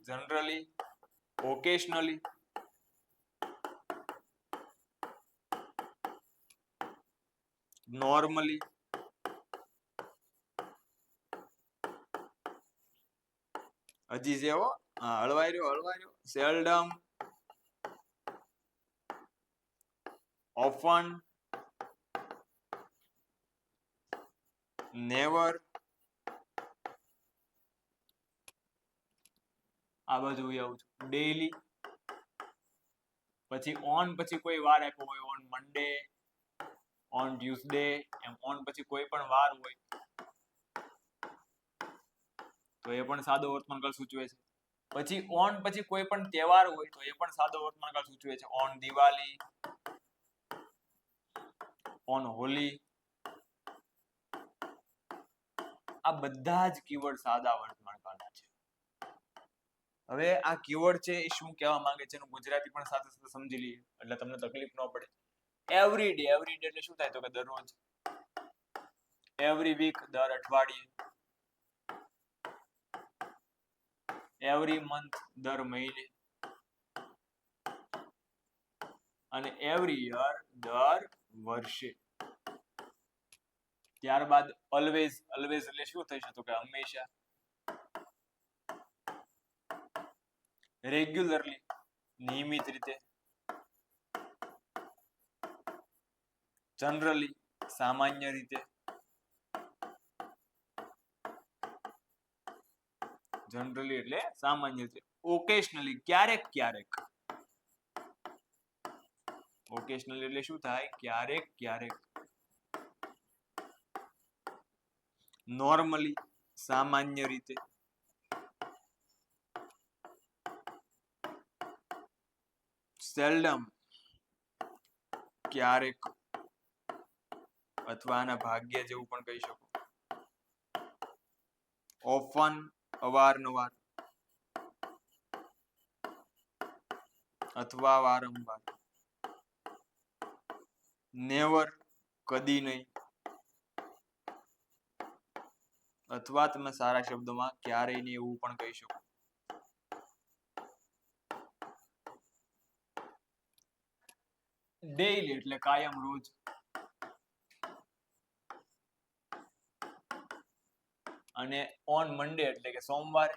generally, occasionally, normally, હજી છે હો, હળવાઈ રહ્યો, સેલ્ડમ, ઓફન, નેવર. આ બાજુ આવું છું, ડેઈલી. પછી ઓન પછી કોઈ વાર આપ્યો હોય, ઓન મંડે, ઓન ટ્યુઝડે, એમ ઓન પછી કોઈ પણ વાર હોય તો એ પણ સાદો વર્તમાન કાળ સૂચવે છે. પછી ઓન પછી કોઈ પણ તહેવાર હોય તો એ પણ સાદો વર્તમાન કાળ સૂચવે છે. On Diwali, on Holi. આ બધા જ કીવર્ડ સાદા વર્તમાન કાળના છે. હવે આ કીવર્ડ છે એ શું કહેવા માંગે છે એનું ગુજરાતી પણ સાથે સાથે સમજી લઈએ એટલે તમને તકલીફ ન પડે. એવરી ડે એટલે શું થાય? તો કે દરરોજ. એવરી વીક, દર અઠવાડિયે. એવરી મંથ, દર મહિને. અને એવરી યર, દર વર્ષે. ત્યારબાદ ઓલવેઝ એટલે શું થશે? તો કે હંમેશા. રેગ્યુલરલી, નિયમિત રીતે. જનરલી, સામાન્ય રીતે. જનરલી એટલે સામાન્ય રીતે. ઓકેશનલી ક્યારેક ક્યારેક. ઓકેશનલી એટલે શું થાય? ક્યારેક ક્યારેક. નોર્મલી સામાન્ય રીતે. સેલ્ડમ ક્યારેક, અથવા આના ભાગ્ય જેવું પણ કહી શકો. ઓફન અવારનવાર, અથવા વારંવાર. નેવર કદી નહીં, અથવા તમે સારા શબ્દોમાં ક્યારેય નહીં એવું પણ કહી શકો. ડેઈલી એટલે કાયમ, રોજ. અને ઓન મંડે એટલે કે સોમવારે,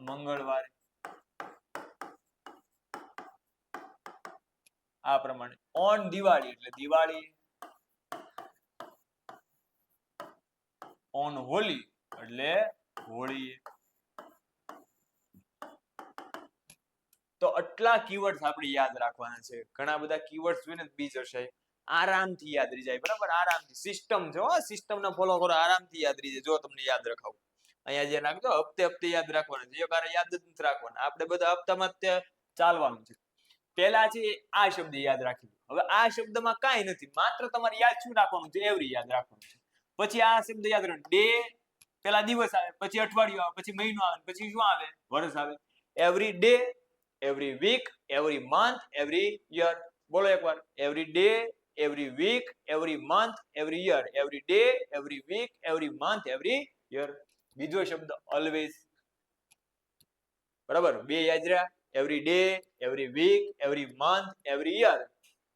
મંગળવારે. આ પ્રમાણે. ઓન દિવાળી એટલે દિવાળી. ઓન હોલી એટલે હોળી. તો આટલા કીવર્ડ્સ આપણે યાદ રાખવાના છે. ઘણા બધા કીવર્ડ્સ હોય ને બીજ હશે, આરામથી યાદ રહી જાય. બરાબર, આરામથી. સિસ્ટમ છે હો, સિસ્ટમને ફોલો કરો, આરામથી યાદ રહી જાય. જો તમને યાદ રખાવું, અહીંયા જે નાખજો હપ્તે હપ્તે યાદ રાખવાના છે, એક યાદ જ નથી રાખવાના. આપણે બધા હપ્તામાં જ ચાલવાનું છે. પહેલા છે આ શબ્દ યાદ રાખી. હવે આ શબ્દમાં કાંઈ નથી, માત્ર તમારે યાદ શું રાખવાનું છે? એવરી યાદ રાખવાનું છે. પછી આ શબ્દ યાદ રાખવાનું. ડે પેલા દિવસ આવે, પછી અઠવાડિયું આવે, પછી મહિનો આવે, પછી શું આવે? વર્ષ આવે. Every day, every week, every month, every year. બોલો એકવાર. Every day, every week, every month, every year. Every day, every week, every month, every year. બીજો શબ્દ ઓલવેઝ. બરાબર, બે યાદ રહ્યા. Every day, every week, every month, every year.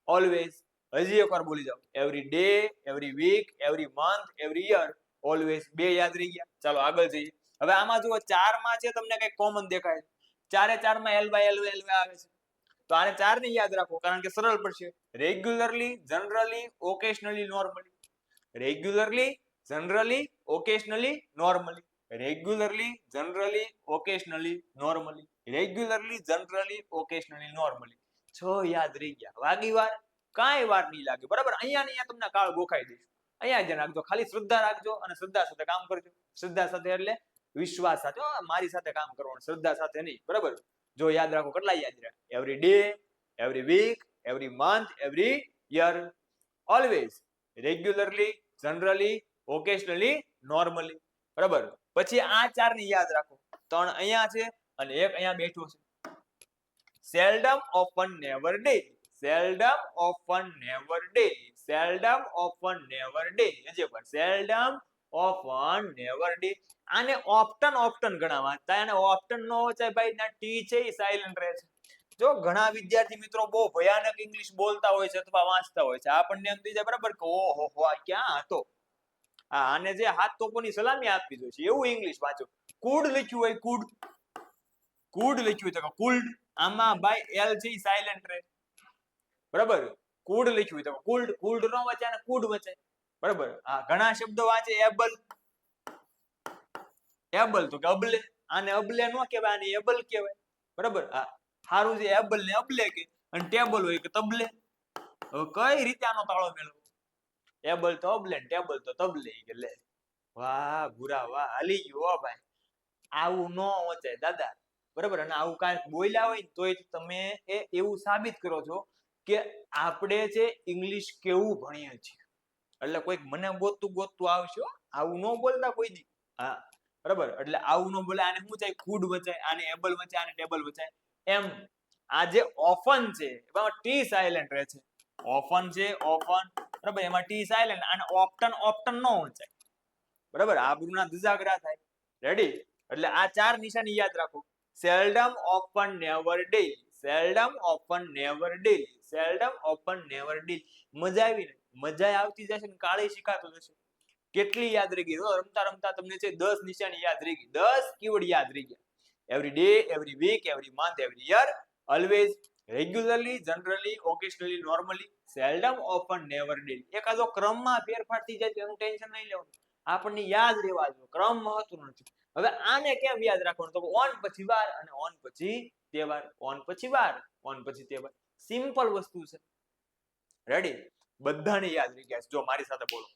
Always. હજી એકવાર બોલી જાઓ. Every day, every week, every month, every year. Always. બે યાદ રહી ગયા. ચાલો આગળ જઈએ. હવે આમાં જુઓ, ચારમાં છે તમને કઈ કોમન દેખાય? ચારે ચારમાં એલ બાય એલ આવે છે. તો આને ચાર ને યાદ રાખો, કારણ કે સરળ પડશે. Regularly, generally, occasionally, normally. Regularly, generally, occasionally, normally. Regularly, generally, occasionally, normally. Regularly, generally, occasionally, normally. 6 યાદ રહી ગયા. વાગી વાર? કાંઈ વાર નહીં લાગે. બરાબર, અહીંયા ને અહીંયા તમને કાળ ગોખાઈ દઈશ. અહીંયા જ રાખજો, ખાલી શ્રદ્ધા રાખજો અને શ્રદ્ધા સાથે કામ કરજો. શ્રદ્ધા સાથે એટલે વિશ્વાસ સાથે. મારી સાથે કામ કરવાનું, શ્રદ્ધા સાથે નહીં. બરાબર, જો યાદ રાખો. કેટલા યાદ રહ્યા? Every day, every week, every month, every year. Always. Regularly, generally, occasionally, normally. બરાબર. પછી આ ચાર ને યાદ રાખો. 3 અહીંયા છે અને એક અહીંયા બેઠો છે. Seldom, often, never, daily. Seldom, often, never, daily. Seldom, often, never, daily. હજી એકવાર. Seldom, often, never, daily. આને ઓફટન ઓફટન ઘણા વાંચતા. અને ઓફટન નો વચાય ભાઈ, ના ટી છે એ સાયલન્ટ રહે છે. જો ઘણા વિદ્યાર્થી મિત્રો બહુ ભયાનક ઇંગ્લિશ બોલતા હોય છે અથવા વાંચતા હોય છે, આપણને એમ થઈ જાય બરાબર કે ઓહો હો આ ક્યાં હતો. આને જે હાથ તોપોની સલામી આપવી જોઈએ એવું ઇંગ્લિશ વાંચો. કુડ લખ્યું હોય, કુડ. કુડ લખ્યું હોય તો કુલ્ડ. આમાં ભાઈ એલ છે સાયલન્ટ રહે. બરાબર. કુડ લખ્યું હોય તો કુલ્ડ. કુલ્ડ નો વચાય ને કુડ વચાય. બરાબર. ઘણા શબ્દો વાંચે એબલ. એબલ તો કે અબલે. આને અબલે નો કહેવાય, આને એબલ કહેવાય. બરાબર. હારું છે એબલ ને અબલે કે, અને ટેબલ હોય કે તબલે. હવે કઈ રીતે આનો તાળો મેળવો? એબલ તો અબલે, ટેબલ તો તબલે. કે લે વાહ ભૂરા વાહ, હાલી ગયો હો ભાઈ. આવું નો વચાય દાદા. બરાબર. અને આવું કાંઈક બોલ્યા હોય તોય તમે એવું સાબિત કરો છો કે આપણે છે ઇંગ્લિશ કેવું ભણીએ છીએ. એટલે કોઈક મને ગોતતું ગોતતું આવશે. આવું ન બોલતા કોઈ દી. હા બરાબર. એટલે આવું ન બોલે. આને શું થાય? કુડ વચાય, આને એબલ વચાય, આને ટેબલ વચાય. એમ આ જે ઓફન છે એમાં ટી સાયલેન્ટ રહે છે. ઓફન છે, ઓફન. બરાબર. એમાં ટી સાયલેન્ટ. અને ઓફટન ઓફટન નો વચાય. બરાબર. આબરૂના ધજાગરા થાય. રેડી? એટલે આ ચાર નિશાની યાદ રાખો. Seldom, often, never, daily. Seldom, often, never, daily. Seldom, often, never, daily. મજા આવી ને? મજા આવતી જશે ને કાળી શીખાતું જશે. કેટલી યાદ રહી ગઈ? રમતા રમતા તમને છે 10 નિશાની યાદ રહી ગઈ. 10 કીવર્ડ યાદ રહી ગયા. Every day, every week, every month, every year. Always. Regularly, generally, occasionally, normally. Seldom, often, never, daily. એકાદો ક્રમમાં ફેરફાર થઈ જાય એનું ટેન્શન નહીં લેવાનું. આપણને યાદ રહેવા જો, ક્રમ મહત્વનો નથી. હવે આને કેમ યાદ રાખવાનું? તો ઓન પછી વાર અને ઓન પછી તહેવાર, ઓન પછી વાર, ઓન પછી તહેવાર. સિમ્પલ વસ્તુ છે. રેડી? બધાને યાદ રહી ગયા છે. જો મારી સાથે બોલો,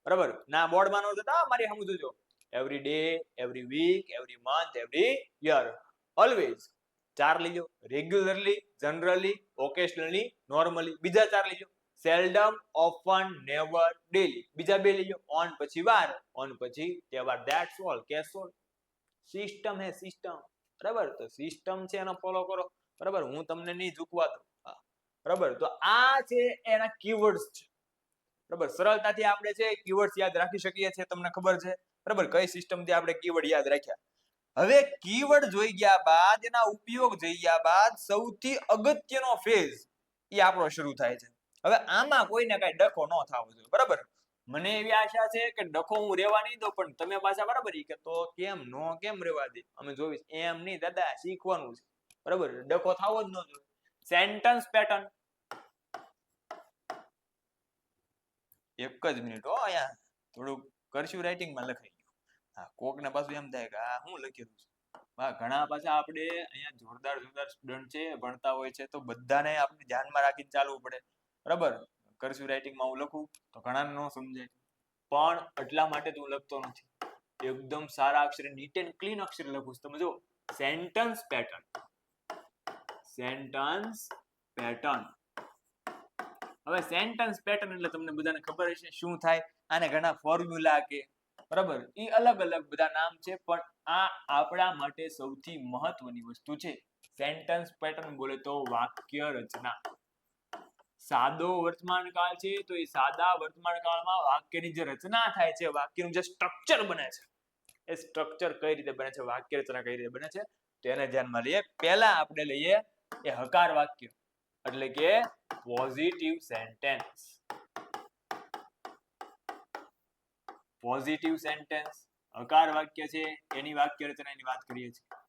બરાબર? ના બોર્ડમાં નો જતા, મારી સામે જોજો. Every day, every week, every month, every year, always. 4 લીજો. Regularly, generally, occasionally, normally. બીજા 4 લીજો. Seldom, often, never, daily. બીજા 2 લીજો. ઓન પછી વાર, ઓન પછી તહેવાર. That's all. કેસ ઓલ. સિસ્ટમ હે સિસ્ટમ, બરાબર? તો સિસ્ટમ છે એનો ફોલો કરો, બરાબર? હું તમને નહીં ઝૂકવા દઉં, બરાબર? તો આ છે એના કીવર્ડ્સ છે, બરાબર? સરળતાથી આપણે છે કીવર્ડ્સ યાદ રાખી શકીએ છીએ, તમને ખબર છે, બરાબર? કઈ સિસ્ટમથી આપણે કીવર્ડ યાદ રાખ્યા. હવે કીવર્ડ જોઈ ગયા બાદ, એના ઉપયોગ જોઈ ગયા બાદ, સૌથી અગત્યનો ફેઝ એ આપણો શરૂ થાય છે. હવે આમાં કોઈને કઈ ડખો ન થવો જોઈએ, બરાબર? મને એવી આશા છે કે ડખો હું રહેવા નહીં દઉં, પણ તમે પાછા બરાબર કે તો કેમ રહેવા દે, અમે જોઈશ. એમ નહીં દાદા, શીખવાનું છે, બરાબર? ડખો થવો જ ન જોઈએ. સેન્ટેન્સ પેટર્ન, એક જ મિનિટ હો, અહીંયા થોડુંક કર્સિવ રાઇટિંગમાં લખાઈ ગયું. હા, કોકને પાછું એમ થાય કે આ શું લખેલું છે. હા, ઘણા પાછા આપણે અહીંયા જોરદાર સ્ટુડન્ટ છે, ભણતા હોય છે, તો બધાને આપણે ધ્યાનમાં રાખીને ચાલવું પડે, બરાબર? કર્સિવ રાઇટિંગમાં હું લખું તો ઘણાને ન સમજાય, પણ એટલા માટે હું લખતો નથી. એકદમ સારા અક્ષરે, નીટ એન્ડ ક્લીન અક્ષરે લખું છું. તમે જો, સેન્ટેન્સ પેટર્ન, સેન્ટેન્સ પેટર્ન. હવે સેન્ટેન્સ પેટર્ન એટલે તમને બધાને ખબર હશે શું થાય. આને ઘણા ફોર્મ્યુલા કે, બરાબર, એ અલગ અલગ બધા નામ છે, પણ આ આપણા માટે સૌથી મહત્વની વસ્તુ છે. સેન્ટેન્સ પેટર્ન બોલે તો વાક્ય રચના. સાદો વર્તમાન કાળ છે, તો એ સાદા વર્તમાન કાળમાં વાક્યની જે રચના થાય છે, વાક્યનું જે સ્ટ્રક્ચર બને છે, એ સ્ટ્રક્ચર કઈ રીતે બને છે, વાક્ય રચના કઈ રીતે બને છે, તો એને ધ્યાનમાં લઈએ. પહેલા આપણે લઈએ એ હકાર વાક્ય, એટલે કે પોઝિટિવ સેન્ટેન્સ. પોઝિટિવ સેન્ટેન્સ હકાર વાક્ય છે, એની વાક્ય રચનાની વાત કરીએ છીએ,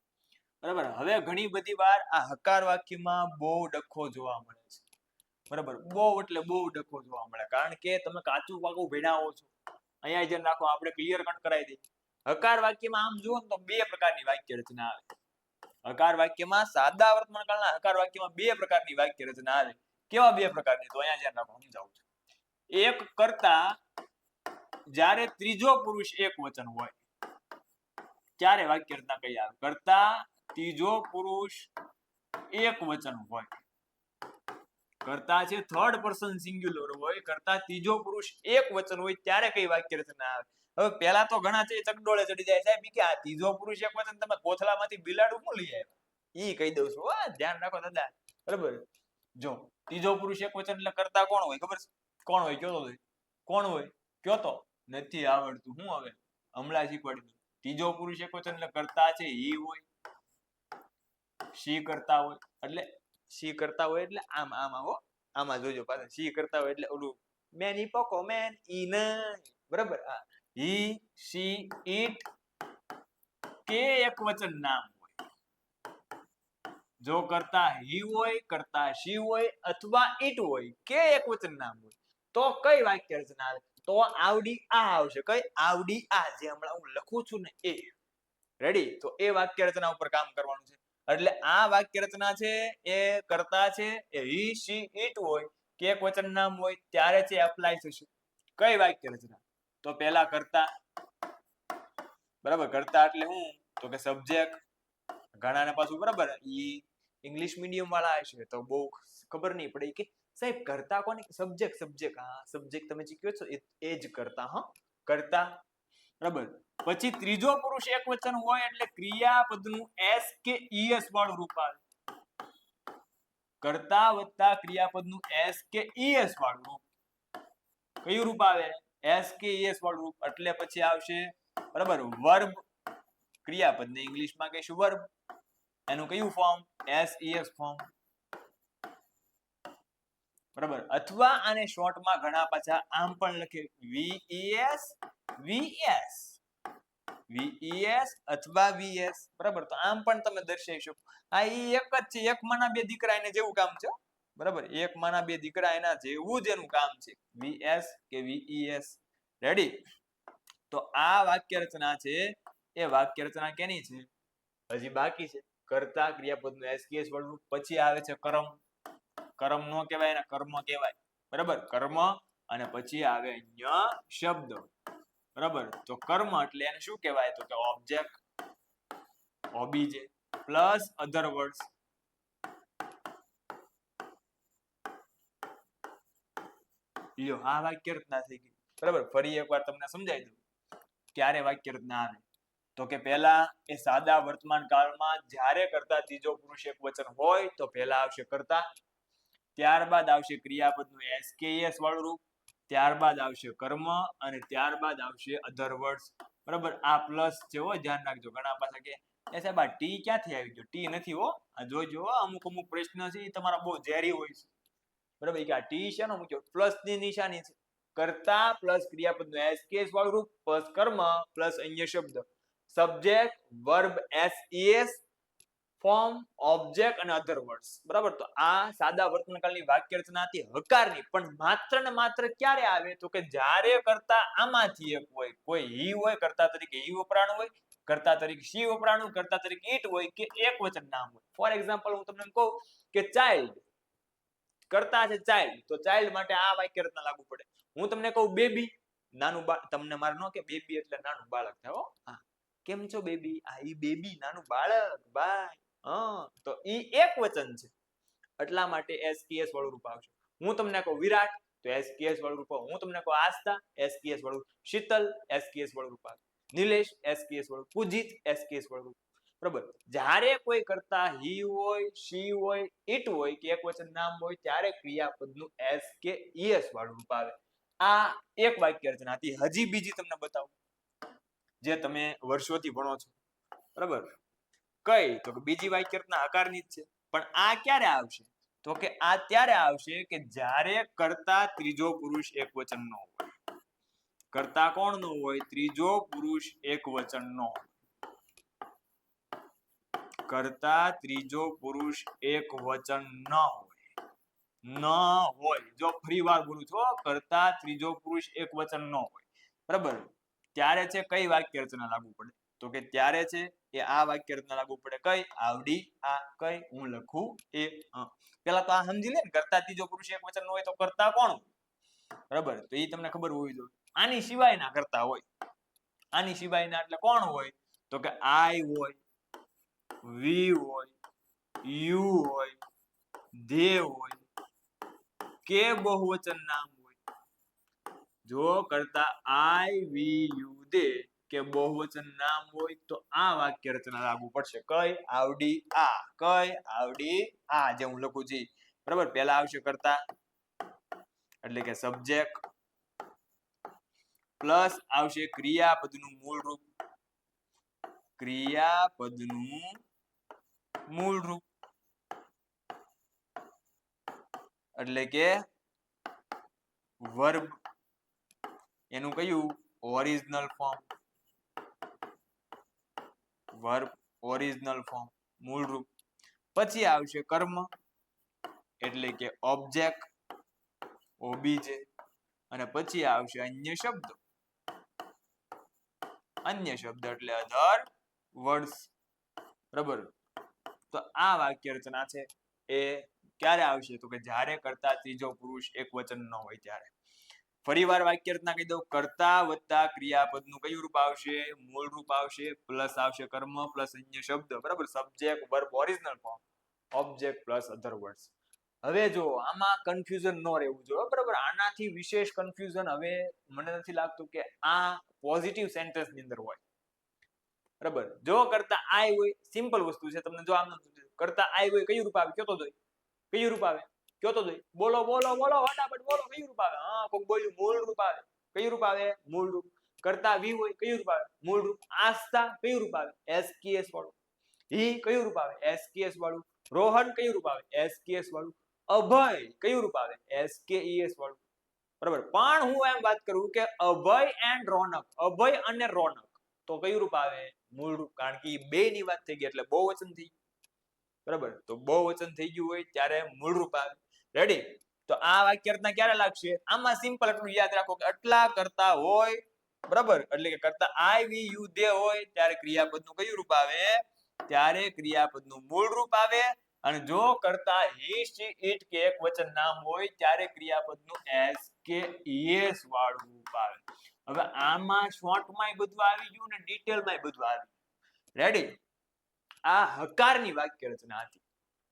બરાબર? હવે ઘણી બધી વાર આ હકાર વાક્યમાં બહુ ડખો જોવા મળે છે, બરાબર? બહુ એટલે બહુ ડખો જોવા મળે, કારણ કે તમે કાચું પાકું ભણ્યા હો છો. અહીંયા જ રાખો, આપણે ક્લિયર કટ કરાવી દઈએ. હકાર વાક્યમાં આમ જુઓ તો 2 પ્રકારની વાક્ય રચના આવે. હકાર વાક્યમાં, સાદા વર્તમાન કાળના હકાર વાક્યમાં 2 પ્રકારની વાક્ય રચના આવે. કેવા 2 પ્રકારની? તો અહીંયા ધ્યાન રાખો, સમજાવું છું. એક કરતા જ્યારે ત્રીજો પુરુષ એક વચન હોય ત્યારે વાક્ય રચના કઈ આવે? કરતા ત્રીજો પુરુષ એક વચન હોય, કરતા છે થર્ડ પર્સન સિંગ્યુલર હોય, કરતા ત્રીજો પુરુષ એક વચન હોય ત્યારે કઈ વાક્ય રચના આવે? હવે પહેલા તો ઘણા છે ચકડોળે ચડી જાય, સાહેબ કે આ ત્રીજો પુરુષ એક વચન તમે કોથળામાંથી બિલાડું શું લઈ આવ્યા? ઈ કહી દઉં છું, ધ્યાન રાખો દાદા, બરાબર? જો ત્રીજો પુરુષ એક વચન એટલે કરતા કોણ હોય ખબર છે? કોણ હોય? કયો તો કોણ હોય? કયો તો નથી આવડતું, હું હવે હમણાં શીખવાડી દઉં. ત્રીજો પુરુષ એક વચન એટલે કરતા છે ઈ હોય, શી કરતા હોય, એટલે શી કરતા હોય એટલે આમ હો, આમાં જોજો પાછા. શી કરતા હોય એટલે ઓલું મેન ઈ પકો મેન ઈ નહીં, બરાબર? હા, હી, શી, ઈટ કે એક વચન નામ હોય. જો કરતા હી હોય, કરતા શી હોય, અથવા ઈટ હોય, કે એક વચન નામ હોય, તો કઈ વાક્ય રચના આવે? તો આવડી આ આવશે. કઈ? આવડી આ, જે હમણાં હું લખું છું ને એ. રેડી? તો એ વાક્ય રચના ઉપર કામ કરવાનું છે. એટલે આ વાક્ય રચના છે એ કરતા છે એ હી, શી, ઈટ હોય કે એક વચન નામ હોય ત્યારે છે એપ્લાય થશે. કઈ વાક્ય રચના? તો પહેલા કરતા, બરાબર? કરતા એટલે હું? તો કે સબ્જેક્ટ. ઘણાને પાછું, બરાબર, ઈ ઇંગ્લિશ મીડિયમ વાળા હશે તો બહુ ખબર નહીં પડે કે સાહેબ કરતા કોને? સબ્જેક્ટ. સબ્જેક્ટ, હા, સબ્જેક્ટ તમે જે કહો છો એ જ કરતા. હા, કરતા, બરાબર. પછી ત્રીજો પુરુષ એક વચન હોય એટલે ક્રિયાપદનું એસ કે ઈએસ વાળું રૂપ આવે. કરતા વત્તા ક્રિયાપદનું એસ કે ઈએસ વાળું રૂપ. કયું રૂપ આવે? એસ કે ઈએસ વાળું રૂપ. એટલે પછી આવશે, બરાબર, વર્બ. ક્રિયાપદને ઇંગ્લિશમાં કહીશું વર્બ. એનું કયું ફોર્મ? એસ ઈએસ ફોર્મ, બરાબર? અથવા આને શોર્ટમાં ઘણા પાછા આમ પણ લખે, વીઈએસ, વીએસ, વીઈએસ અથવા વીએસ, બરાબર? તો આમ પણ તમે દર્શાવી શકો. આ ઈ એક જ છે, એક માના બે દીકરા, એને જેવું કામ છે, બરાબર? એક માના બે દીકરા, એના જેવું જ એનું કામ છે. વીએસ કે વીઈએસ. રેડી? તો આ વાક્ય રચના છે એ વાક્ય રચના કેની છે? હજી બાકી છે. કર્તા ક્રિયાપદનું એસકેએસ વાળું, પછી આવે છે કર્મ. કર્મ નો કહેવાય એને કર્મ કહેવાય, બરાબર? કર્મ અને પછી આવે અન્ય શબ્દ, બરાબર? તો કર્મ એટલે એને શું કહેવાય? તો કે ઓબ્જેક્ટ, ઓબીજે પ્લસ અધર વર્ડ્સ. લ્યો આ વાક્ય રચના થઈ ગઈ, બરાબર? ફરી એકવાર તમને સમજાવી દઉં ક્યારે વાક્ય રચના આવે. તો કે પહેલા એ સાદા વર્તમાન કાળમાં જ્યારે કરતા ત્રીજો પુરુષ એકવચન હોય તો પહેલા આવશે કર્તા, ત્યારબાદ આવશે ક્રિયાપદનું એસકેએસ વાળું રૂપ, ત્યારબાદ આવશે કર્મ અને ત્યારબાદ આવશે અધર વર્ડ્સ, બરાબર? આ પ્લસ છે હો, ધ્યાન રાખજો. ઘણા પાછા કે એ સાહેબ આ ટી ક્યાંથી આવી ગયો? ટી નથી હો, આ જોજો અમુક અમુક પ્રશ્ન છે એ તમારા બહુ ઝેરી હોય છે, બરાબર? કે આ ટી શેનો મૂક્યો? પ્લસ ની નિશાની છે. કર્તા પ્લસ ક્રિયાપદનું એસકેએસ વાળું રૂપ પ્લસ કર્મ પ્લસ અન્ય શબ્દ, સબ્જેક્ટ વર્બ એસઈએસ ફોર્મ ઓબ્જેક્ટ અને અધર વર્ડ્સ, બરાબર? તો આ સાદા વર્તમાનકાળની વાક્ય રચના હતી હકારની, પણ માત્ર ને માત્ર ક્યારે આવે? તો કે જ્યારે કરતા આમાંથી એક હોય. કોઈ હી હોય, કર્તા તરીકે હી વપરાણું હોય, કર્તા તરીકે શી વપરાણું, કર્તા તરીકે ઈટ હોય કે એકવચન નામ હોય. ફોર એક્ઝામ્પલ હું તમને કહું કે ચાઇલ્ડ, કરતા છે ચાઇલ્ડ, તો ચાઇલ્ડ માટે આ વાક્ય રચના લાગુ પડે. હું તમને કહું બેબી, નાનું બાળક, તમને મારે ન કે બેબી એટલે નાનું બાળક થાય હો. હા, કેમ છો બેબી? આ ઈ બેબી નાનું બાળક, બાય. તો ઈ એક વચન છે, એટલા માટે એસકેએસ વાળું રૂપ આવશે. હું તમને કહું વિરાટ, તો એસકેએસ વાળું રૂપ. હું તમને કહું આસ્થા, એસકેએસ વાળું. શીતલ, એસકેએસ વાળું રૂપ આવે. નિલેશ, એસકેએસ વાળું. પૂજિત, એસકેએસ વાળું, બરાબર? જ્યારે કોઈ કરતા હી હોય, શી હોય, ઇટ હોય કે એકવચન નામ હોય ત્યારે ક્રિયાપદનું એસ કે ઈએસ વાળું રૂપ આવે. આ એક વાક્ય રચના હતી. હજી બીજી તમને બતાવું જે તમે વર્ષોથી ભણો છો, બરાબર? કઈ? તો કે બીજી વાક્ય રચના હકારની જ છે, પણ આ ક્યારે આવશે? તો કે આ ત્યારે આવશે કે જ્યારે કરતા ત્રીજો પુરુષ એકવચન નો હોય. કરતા કોણ નો હોય? ત્રીજો પુરુષ એકવચન નો હોય. કરતા ત્રીજો પુરુષ એકવચન ન હોય. ન હોય, જો ફરી વાર બોલું છું, કરતા ત્રીજો પુરુષ એકવચન ન હોય, બરાબર? ત્યારે છે કઈ વાક્ય રચના લાગુ પડે? તો કે ત્યારે છે એ આ વાક્ય રચના લાગુ પડે. કઈ? આવડી આ. કઈ? હું લખું એ. પેલા તો આ સમજી લે ને, કરતા ત્રીજો પુરુષ એકવચન નો હોય તો કરતા કોણ? બરાબર? તો એ તમને ખબર હોવી જોઈએ. આની સિવાયના કરતા હોય, આની સિવાયના એટલે કોણ હોય? તો કે આઈ હોય, વી હોય, યુ હોય, ધે હોય કે બહુવચન નામ હોય. જો કરતા આઈ, વી, યુ, ધે કે બહુવચન નામ હોય તો આ વાક્ય રચના લાગુ પડશે. કઈ? આવડી આ. કઈ? આવડી આ, જે હું લખું છું, બરાબર? પહેલા આવશે કરતા એટલે કે સબ્જેક્ટ પ્લસ આવશે ક્રિયાપદનું મૂળ રૂપ, ક્રિયાપદનું મૂળ રૂપ એટલે કે વર્બ, એનું કયું? Original form. Verb original form, મૂળ રૂપ. પછી આવશે કર્મ એટલે કે ઓબ્જેક્ટ, ઓબીજે, અને પછી આવશે અન્ય શબ્દ. અન્ય શબ્દ એટલે અધર વર્ડ્સ, બરાબર? તો આ વાક્ય રચના છે એ ક્યારે આવશે? તો કે જ્યારે કરતા ત્રીજો પુરુષ એકવચન ન હોય ત્યારે. ફરીવાર વાક્ય રચના કહી દઉં. કર્તા વત્તા ક્રિયાપદનું કયું રૂપ આવશે? મૂળ રૂપ આવશે, પ્લસ આવશે કર્મ પ્લસ અન્ય શબ્દ, બરાબર? Subject verb original form, object plus અધર વર્ડ્સ. હવે જો આમાં કન્ફ્યુઝન ન રહેવું જોઈએ, બરાબર? આનાથી વિશેષ કન્ફ્યુઝન હવે મને નથી લાગતું કે આ પોઝિટિવ સેન્ટેન્સ ની અંદર હોય, બરાબર? જો કરતા આઈ હોય, સિમ્પલ વસ્તુ છે. તમને જો આમ કરતા આઈ હોય, કયું રૂપ આવે? કયો તો જોઈ. કયું રૂપ આવે? કયો તો જોઈ. બોલો બોલો બોલો, ફટાફટ બોલો. કયું રૂપ આવે? હા, કોક બોલ્યું મૂળ રૂપ આવે. કયું રૂપ આવે? મૂળ રૂપ. કરતા વી હોય, કયું રૂપ આવે? મૂળ રૂપ. આસ્થા કયું રૂપ આવે? એસકેએસ વાળું. હી કયું રૂપ આવે? એસકેએસ વાળું. રોહન કયું રૂપ આવે? એસકેએસ વાળું. અભય કયું રૂપ આવે? એસકેઈએસ વાળું, બરાબર? પણ હું એમ વાત કરું કે અભય એન્ડ રોનક, અભય અને રોનક, તો કયું રૂપ આવે? મૂળ રૂપ. કારણ કે બે ની વાત થઈ ગઈ એટલે બહુવચન થઈ ગયું, બરાબર? તો બહુવચન થઈ ગયું હોય ત્યારે મૂળ રૂપ આવે. રેડી? તો આ વાક્ય રચના ક્યારે લાગશે? આમાં સિમ્પલ એટલું યાદ રાખો કે આટલા કરતા હોય બરાબર, એટલે કે કરતા આઈ વી યુ દે હોય ત્યારે ક્રિયાપદનું કયું રૂપ આવે? ત્યારે ક્રિયાપદનું મૂળ રૂપ આવે. અને જો કરતા હી શી ઇટ કે એક વચન નામ હોય ત્યારે ક્રિયાપદનું એસ કે ઈએસ વાળું રૂપ આવે. હવે આમાં શોર્ટમાંય બધું આવી ગયું ને ડિટેલમાંય બધું આવી ગયું. રેડી? આ હકારની વાક્ય રચના હતી.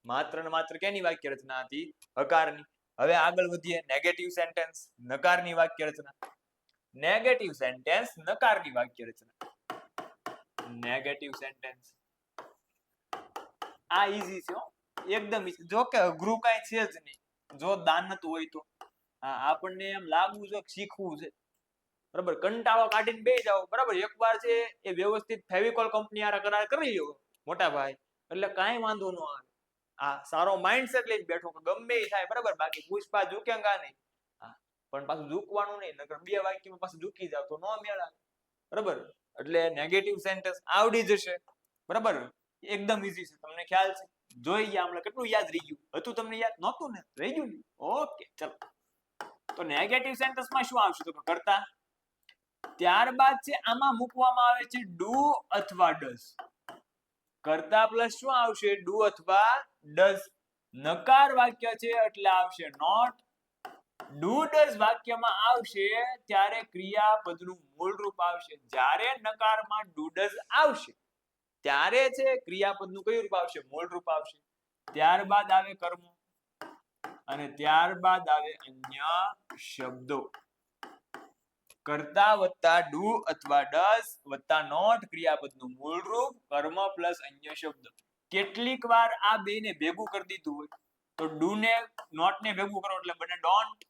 માત્ર ને માત્ર કેની વાક્ય રચના હતી? હકારની. હવે આગળ વધીએ. નેગેટિવ સેન્ટેન્સ, નકારની વાક્ય રચના. નેગેટિવ સેન્ટેન્સ, નકારની વાક્ય રચના. નેગેટિવ સેન્ટેન્સ આ ઈઝી છે હો, એકદમ ઈઝી. જો કે અઘરું કાંઈ છે જ નહીં. જો દાનત હોય તો આપણને એમ લાગવું છે શીખવું છે, બરાબર, કંટાળો કાઢીને બેસી જાઓ, બરાબર, એકવાર છે એ વ્યવસ્થિત ફેવિકોલ કંપની આરા કરાર કરી લ્યો મોટા ભાઈ, એટલે કાંઈ વાંધો ન આવે. આ સારો માઇન્ડસેટ લઈને બેઠો કે ગમે એ થાય, બરાબર, બાકી પુષ્પા ઝુકેગા નહીં. પણ પાછું ઝૂકવાનું નહીં, નકર બે વાક્યમાં પાછું ઝૂકી જાવ તો નો મેળ આવે, બરાબર. એટલે નેગેટિવ સેન્ટેન્સ આવડી જશે, બરાબર, એકદમ ઈઝી છે, તમને ખ્યાલ છે. જોઈ ગયા હમણાં કેટલું યાદ રહી ગયું હતું? તમને યાદ નહોતું ને? રહી ગયું ને? ઓકે, ચલો. તો નેગેટિવ સેન્ટેન્સમાં શું આવશે? તો કરતા, ત્યારબાદ છે આમાં મૂકવામાં આવે છે ડુ અથવા ડઝ. કરતા પ્લસ શું આવશે? ડુ અથવા ડઝ. નકાર વાક્ય છે એટલે આવશે નોટ. ડુ ડઝ વાક્યમાં આવશે ત્યારે ક્રિયાપદનું મૂળ રૂપ આવશે. જ્યારે નકારમાં ડુ ડઝ આવશે ત્યારે છે ક્રિયાપદનું કયું રૂપ આવશે? મૂળ રૂપ આવશે. ત્યારબાદ આવે કર્મો અને ત્યારબાદ આવે અન્ય શબ્દો. કરતા વત્તા ડુ અથવા ડઝ વત્તા નોટ ક્રિયાપદનું મૂળ રૂપ, કર્મ પ્લસ અન્ય શબ્દ. કેટલીક વાર આ બેને ભેગું કરી દીધું હોય તો ડુ ને નોટ ને ભેગું કરો એટલે બને ડોન્ટ.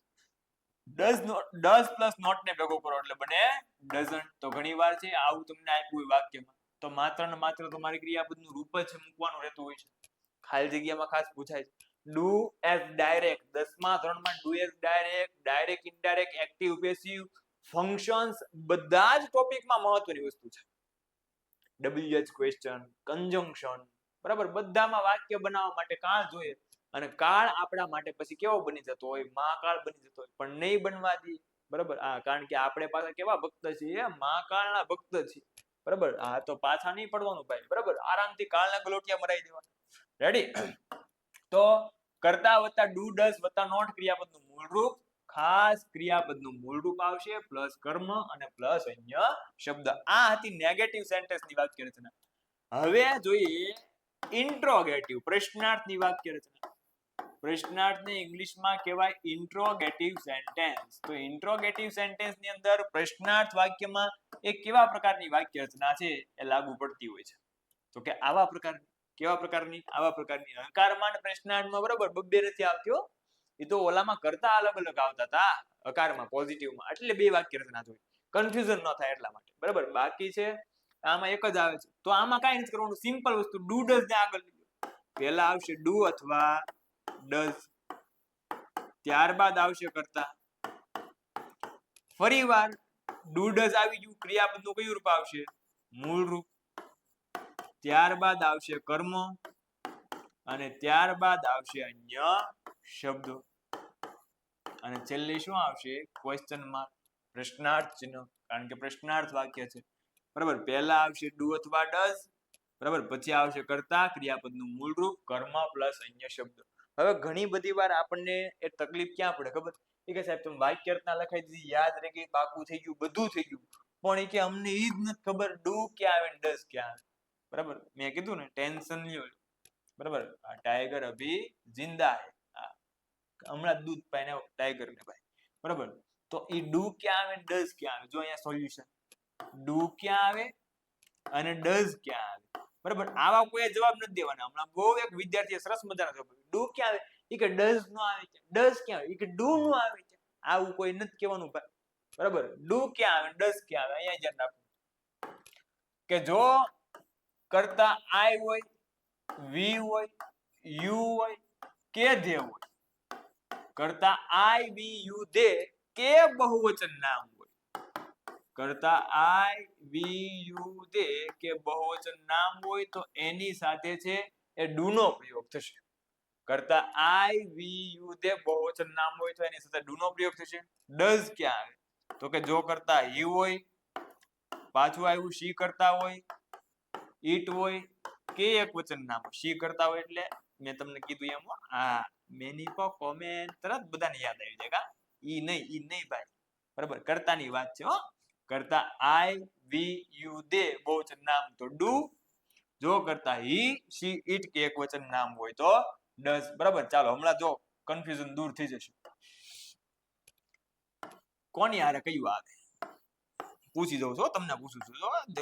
ડઝ પ્લસ નોટ ને ભેગું કરો એટલે બને ડઝન્ટ. તો ઘણી વાર છે આવું તમને આપ્યું હોય વાક્યમાં તો માત્ર ને માત્ર તમારી ક્રિયાપદનું રૂપ જ મૂકવાનું રહેતું હોય છે. ખાલી જગ્યામાં ખાસ પૂછાય છે. ડુ એઝ ડાયરેક્ટ, 10મા ધોરણમાં do as direct, direct, indirect, active, passive, functions બધા જ ટોપિકમાં મહત્વની વસ્તુ છે. WH ક્વેશ્ચન, કન્જંક્શન, બરાબર, બધામાં વાક્ય બનાવવા માટે કાળ જોઈએ. અને કાળ આપણા માટે પછી કેવો બની જતો હોય? મહાકાળ બની જતો હોય, પણ નહીં બનવા દે, બરાબર. કારણ કે આપણે પાછા કેવા ભક્ત છીએ? મહાકાળના ભક્ત છીએ, બરાબર. તો પાછા નહીં પડવાનું ભાઈ, બરાબર, આરામથી કાળના ગલોટિયા મરાઈ દેવાના. રેડી? તો કરતા વત્તા ડુ ડઝ વત્તા નોટ ક્રિયાપદનું મૂળ રૂપ, ખાસ ક્રિયાપદનું મૂળ રૂપ આવશે પ્લસ કર્મ અને પ્લસ અન્ય શબ્દ. આ હતી નેગેટિવ સેન્ટેન્સની વાક્ય રચના. હવે જોઈએ ઇન્ટ્રોગેટિવ, પ્રશ્નાર્થની વાક્ય રચના. પ્રશ્નાર્થને ઇંગ્લિશમાં કહેવાય ઇન્ટ્રોગેટિવ સેન્ટેન્સ. તો ઇન્ટ્રોગેટિવ સેન્ટેન્સની અંદર પ્રશ્નાર્થ વાક્યમાં એક કેવા પ્રકારની વાક્ય રચના છે એ લાગુ પડતી હોય છે? તો કે આવા પ્રકારની. કેવા પ્રકારની? આવા પ્રકારની. હકારમાં અને પ્રશ્નાર્થમાં, બરાબર, બબ્બે નથી આવતી. એ તો ઓલામાં કરતા અલગ અલગ આવતા હતા, હકારમાં, પોઝિટિવમાં, એટલે બે વાક્ય રચના જોઈ, કન્ફ્યુઝન ન થાય એટલા માટે, બરાબર. બાકી છે આમાં એક જ આવે છે. તો આમાં કાંઈ નથી કરવાનું, સિમ્પલ વસ્તુ, ડુ ડઝ ને આગળ લીધો. પહેલા આવશે ડુ અથવા ડઝ, ત્યારબાદ આવશે કરતા. ફરીવાર ડુ ડઝ આવી ગયું, ક્રિયાપદનું કયું રૂપ આવશે? મૂળ રૂપ. ત્યારબાદ આવશે કર્મ અને ત્યારબાદ આવશે અન્ય શબ્દો. અને છેલ્લે શું આવશે? ક્વેશ્ચન માર્ક, પ્રશ્નાર્થ ચિહ્ન, કારણ કે પ્રશ્નાર્થ વાક્ય છે, બરાબર. પહેલા આવશે ડુ અથવા ડઝ, બરાબર, પછી આવશે કરતા, ક્રિયાપદનું મૂળ રૂપ, કર્મ પ્લસ અન્ય શબ્દ. હવે ઘણી બધી વાર આપણને એ તકલીફ ક્યાં પડે ખબર? એ કે સાહેબ તમે વાક્ય રચના લખાઈ દીધી, યાદ રહી ગઈ, પાકું થઈ ગયું, બધું થઈ ગયું, પણ એ કે અમને ઈ જ નથી ખબર ડુ ક્યાં આવે ને ડઝ ક્યાં આવે, બરાબર. મેં કીધું ને ટેન્શન લ્યો, બરાબર. આ ટાઈગર અભી જિંદા હે, હમણાં દૂધ પાઈને ટાઈગર ને ભાઈ, બરાબર. તો એ ડુ ક્યાં આવે ડઝ ક્યાં આવે? જો અહીંયા સોલ્યુશન, ડુ ક્યાં આવે અને ડઝ ક્યાં આવે, બરાબર. આવા કોઈ જવાબ નથી દેવાના. હમણાં બહુ એક વિદ્યાર્થીએ સરસ મજાનો જવાબ આપ્યો, ડુ ક્યાં આવે? એ કે ડઝ નો આવે છે. ડઝ ક્યાં આવે? એ કે ડુ નો આવે છે. આવું કોઈ નથી કહેવાનું ભાઈ, બરાબર. ડુ ક્યાં આવે ડઝ ક્યાં આવે? અહીંયા ધ્યાન રાખો કે જો કરતા આઈ હોય, વી હોય, યુ હોય કે ધે હોય, કરતા આઈ વી યુ ધે કે બહુવચન નામ હોય, કરતા આઈ વી યુ ધે કે બહુવચન નામ હોય તો એની સાથે છે એ ડુ નો પ્રયોગ થશે. કરતા આઈ વી યુ ધે બહુવચન નામ હોય તો એની સાથે ડુ નો પ્રયોગ થશે. ડઝ ક્યાં આવે? તો કે જો કરતા હી હોય, પાછું આવ્યું સી કરતા હોય, ઈટ હોય કે એક વચન નામ સી કરતા હોય એટલે મેં તમને કીધું એમ આ મેની પર કોમેન્ટ તરત બધાને યાદ આવી જાય કા ઈ નહીં ભાઈ બરાબર કરતાની વાત છે હો કરતા આઈ વી યુ દે બહુવચન નામ તો ડુ જો કરતા હી સી ઈટ કે એક વચન નામ હોય તો ડઝ બરાબર ચાલો હમણાં જો કન્ફ્યુઝન દૂર થઈ જશે કોની હારે કયું આવે પૂછી દઉં છું તમને પૂછું છું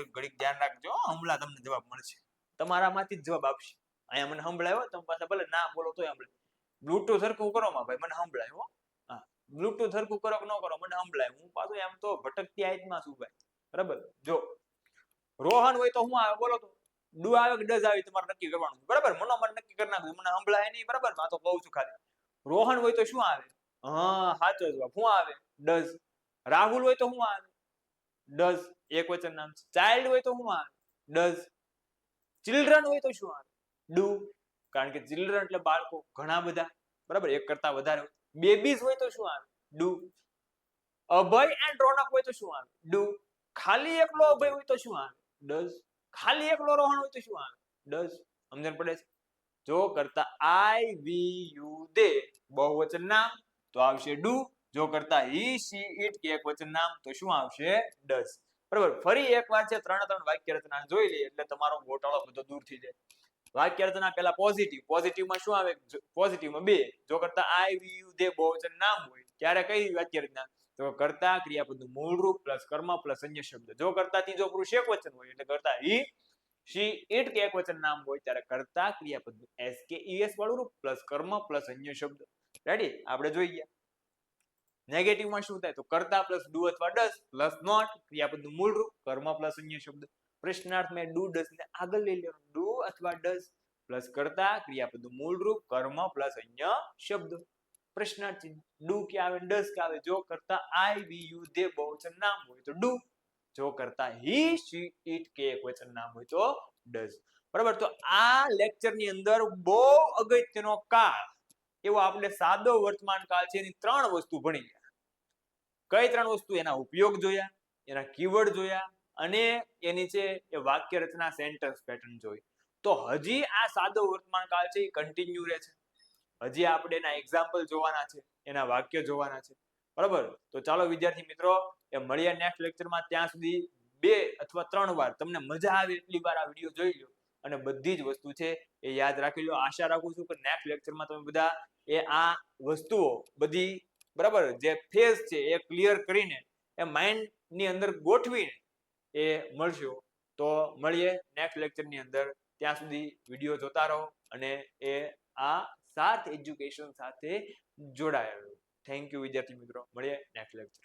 ઘડીક ધ્યાન રાખજો હમણાં તમને જવાબ મળશે તમારામાંથી જ જવાબ આપશે અહીંયા મને સંભળાયો તમે પાછા ભલે ના બોલો તોય સંભળાય બ્લૂટૂથ સરખું કરો માં ભાઈ મને સંભળાય હો હા બ્લૂટૂથ સરખું કરો કે ન કરો મને સંભળાય હું પાછું એમ તો ભટકતી આઈટમાં છું ભાઈ બરાબર જો રોહન હોય તો હું આવે બોલો તો ડુ આવે કે ડઝ આવે તમારે નક્કી કરવાનું બરાબર મનોમન નક્કી કરી નાખવું મને સંભળાય નહીં બરાબર આ તો કહું છું ખાલી રોહન હોય તો શું આવે હા સાચો જવાબ શું આવે ડઝ રાહુલ હોય તો શું આવે ડઝ એક વચન નામ છે ચાઇલ્ડ હોય તો શું આવે ડઝ ચિલ્ડ્રન હોય તો શું આવે ડુ કારણ કે ચિલ્ડ્રન એટલે બાળકો ઘણા બધા બરાબર એક કરતા વધારે બેબીઝ હોય તો શું આવે ડુ અભય એન્ડ રોનક હોય તો શું આવે ડુ ખાલી એકલો અભય હોય તો શું આવે ડઝ ખાલી એકલો રોહન હોય તો શું આવે ડઝ સમજણ પડે છે જો કરતા આઈ વી યુ દે બહુવચન નામ તો આવશે ડુ જો કરતા હી સી ઇટ કે એક વચન નામ તો શું આવશે ડઝ બરાબર ફરી એકવાર છે ત્રણ વાક્ય રચના જોઈ લઈએ એટલે તમારો ગોટાળો બધો દૂર થઈ જાય વાક્ય રચના પહેલા પોઝિટિવમાં શું આવે પોઝિટિવમાં બે જો કરતા આઈ વી યુ દે બહુવચન નામ હોય ત્યારે કઈ વાક્ય રચના તો કરતા ક્રિયાપદનું મૂળ રૂપ પ્લસ કર્મ પ્લસ અન્ય શબ્દ જો કરતા ત્રીજો પુરુષ એક વચન હોય એટલે કરતા હી સી ઇટ કે એક વચન નામ હોય ત્યારે કરતા ક્રિયાપદનું એસ કે ઈએસ વાળું રૂપ પ્લસ કર્મ પ્લસ અન્ય શબ્દ રેડી આપણે જોઈ ગયા નેગેટિવમાં શું થાય તો કરતા પ્લસ ડુ અથવા ડઝ પ્લસ નોટ ક્રિયાપદનું મૂળ રૂપ કર્મ પ્લસ અન્ય શબ્દ પ્રશ્નાર્થ મેં ડુ ડઝ ને આગળ લઈ લેવાનું ડુ અથવા ડઝ પ્લસ કરતા ક્રિયાપદનું મૂળ રૂપ કર્મ પ્લસ અન્ય શબ્દ પ્રશ્નાર્થ ચિહ્ન ડુ કે આવે ડઝ કે આવે જો કરતા આઈ વી યુ દે બહુવચન નામ હોય તો ડુ જો કરતા હી સી ઇટ કે એક વચન નામ હોય તો ડઝ બરાબર તો આ લેક્ચરની અંદર બહુ અગત્યનો કાળ એવો આપણે સાદો વર્તમાન કાળ છે એની ત્રણ વસ્તુ ભણી ગયા કઈ ત્રણ વસ્તુ એના ઉપયોગ જોયા એના કીવર્ડ જોયા અને એની છે એ વાક્ય રચના સેન્ટેન્સ પેટર્ન જોઈ તો હજી આ સાદો વર્તમાન કાળ છે એ કન્ટિન્યુ રહે છે હજી આપણે એના એક્ઝામ્પલ જોવાના છે એના વાક્ય જોવાના છે બરાબર તો ચાલો વિદ્યાર્થી મિત્રો એ મળીએ નેક્સ્ટ લેક્ચરમાં ત્યાં સુધી 2 અથવા 3 વાર તમને મજા આવે એટલી વાર આ વિડીયો જોઈ લો અને બધી જ વસ્તુ છે એ યાદ રાખી લો આશા રાખું છું કે નેક્સ્ટ લેક્ચરમાં તમે બધા એ આ વસ્તુઓ બધી બરાબર જે ફેઝ છે એ ક્લિયર કરીને એ માઇન્ડ ની અંદર ગોઠવીને એ મળશો તો મળીએ નેક્સ્ટ લેક્ચરની અંદર ત્યાં સુધી વિડીયો જોતા રહો અને એ આ સાર્થ એજ્યુકેશન સાથે જોડાયેલો થેન્ક યુ વિદ્યાર્થી મિત્રો મળીએ નેક્સ્ટ લેક્ચર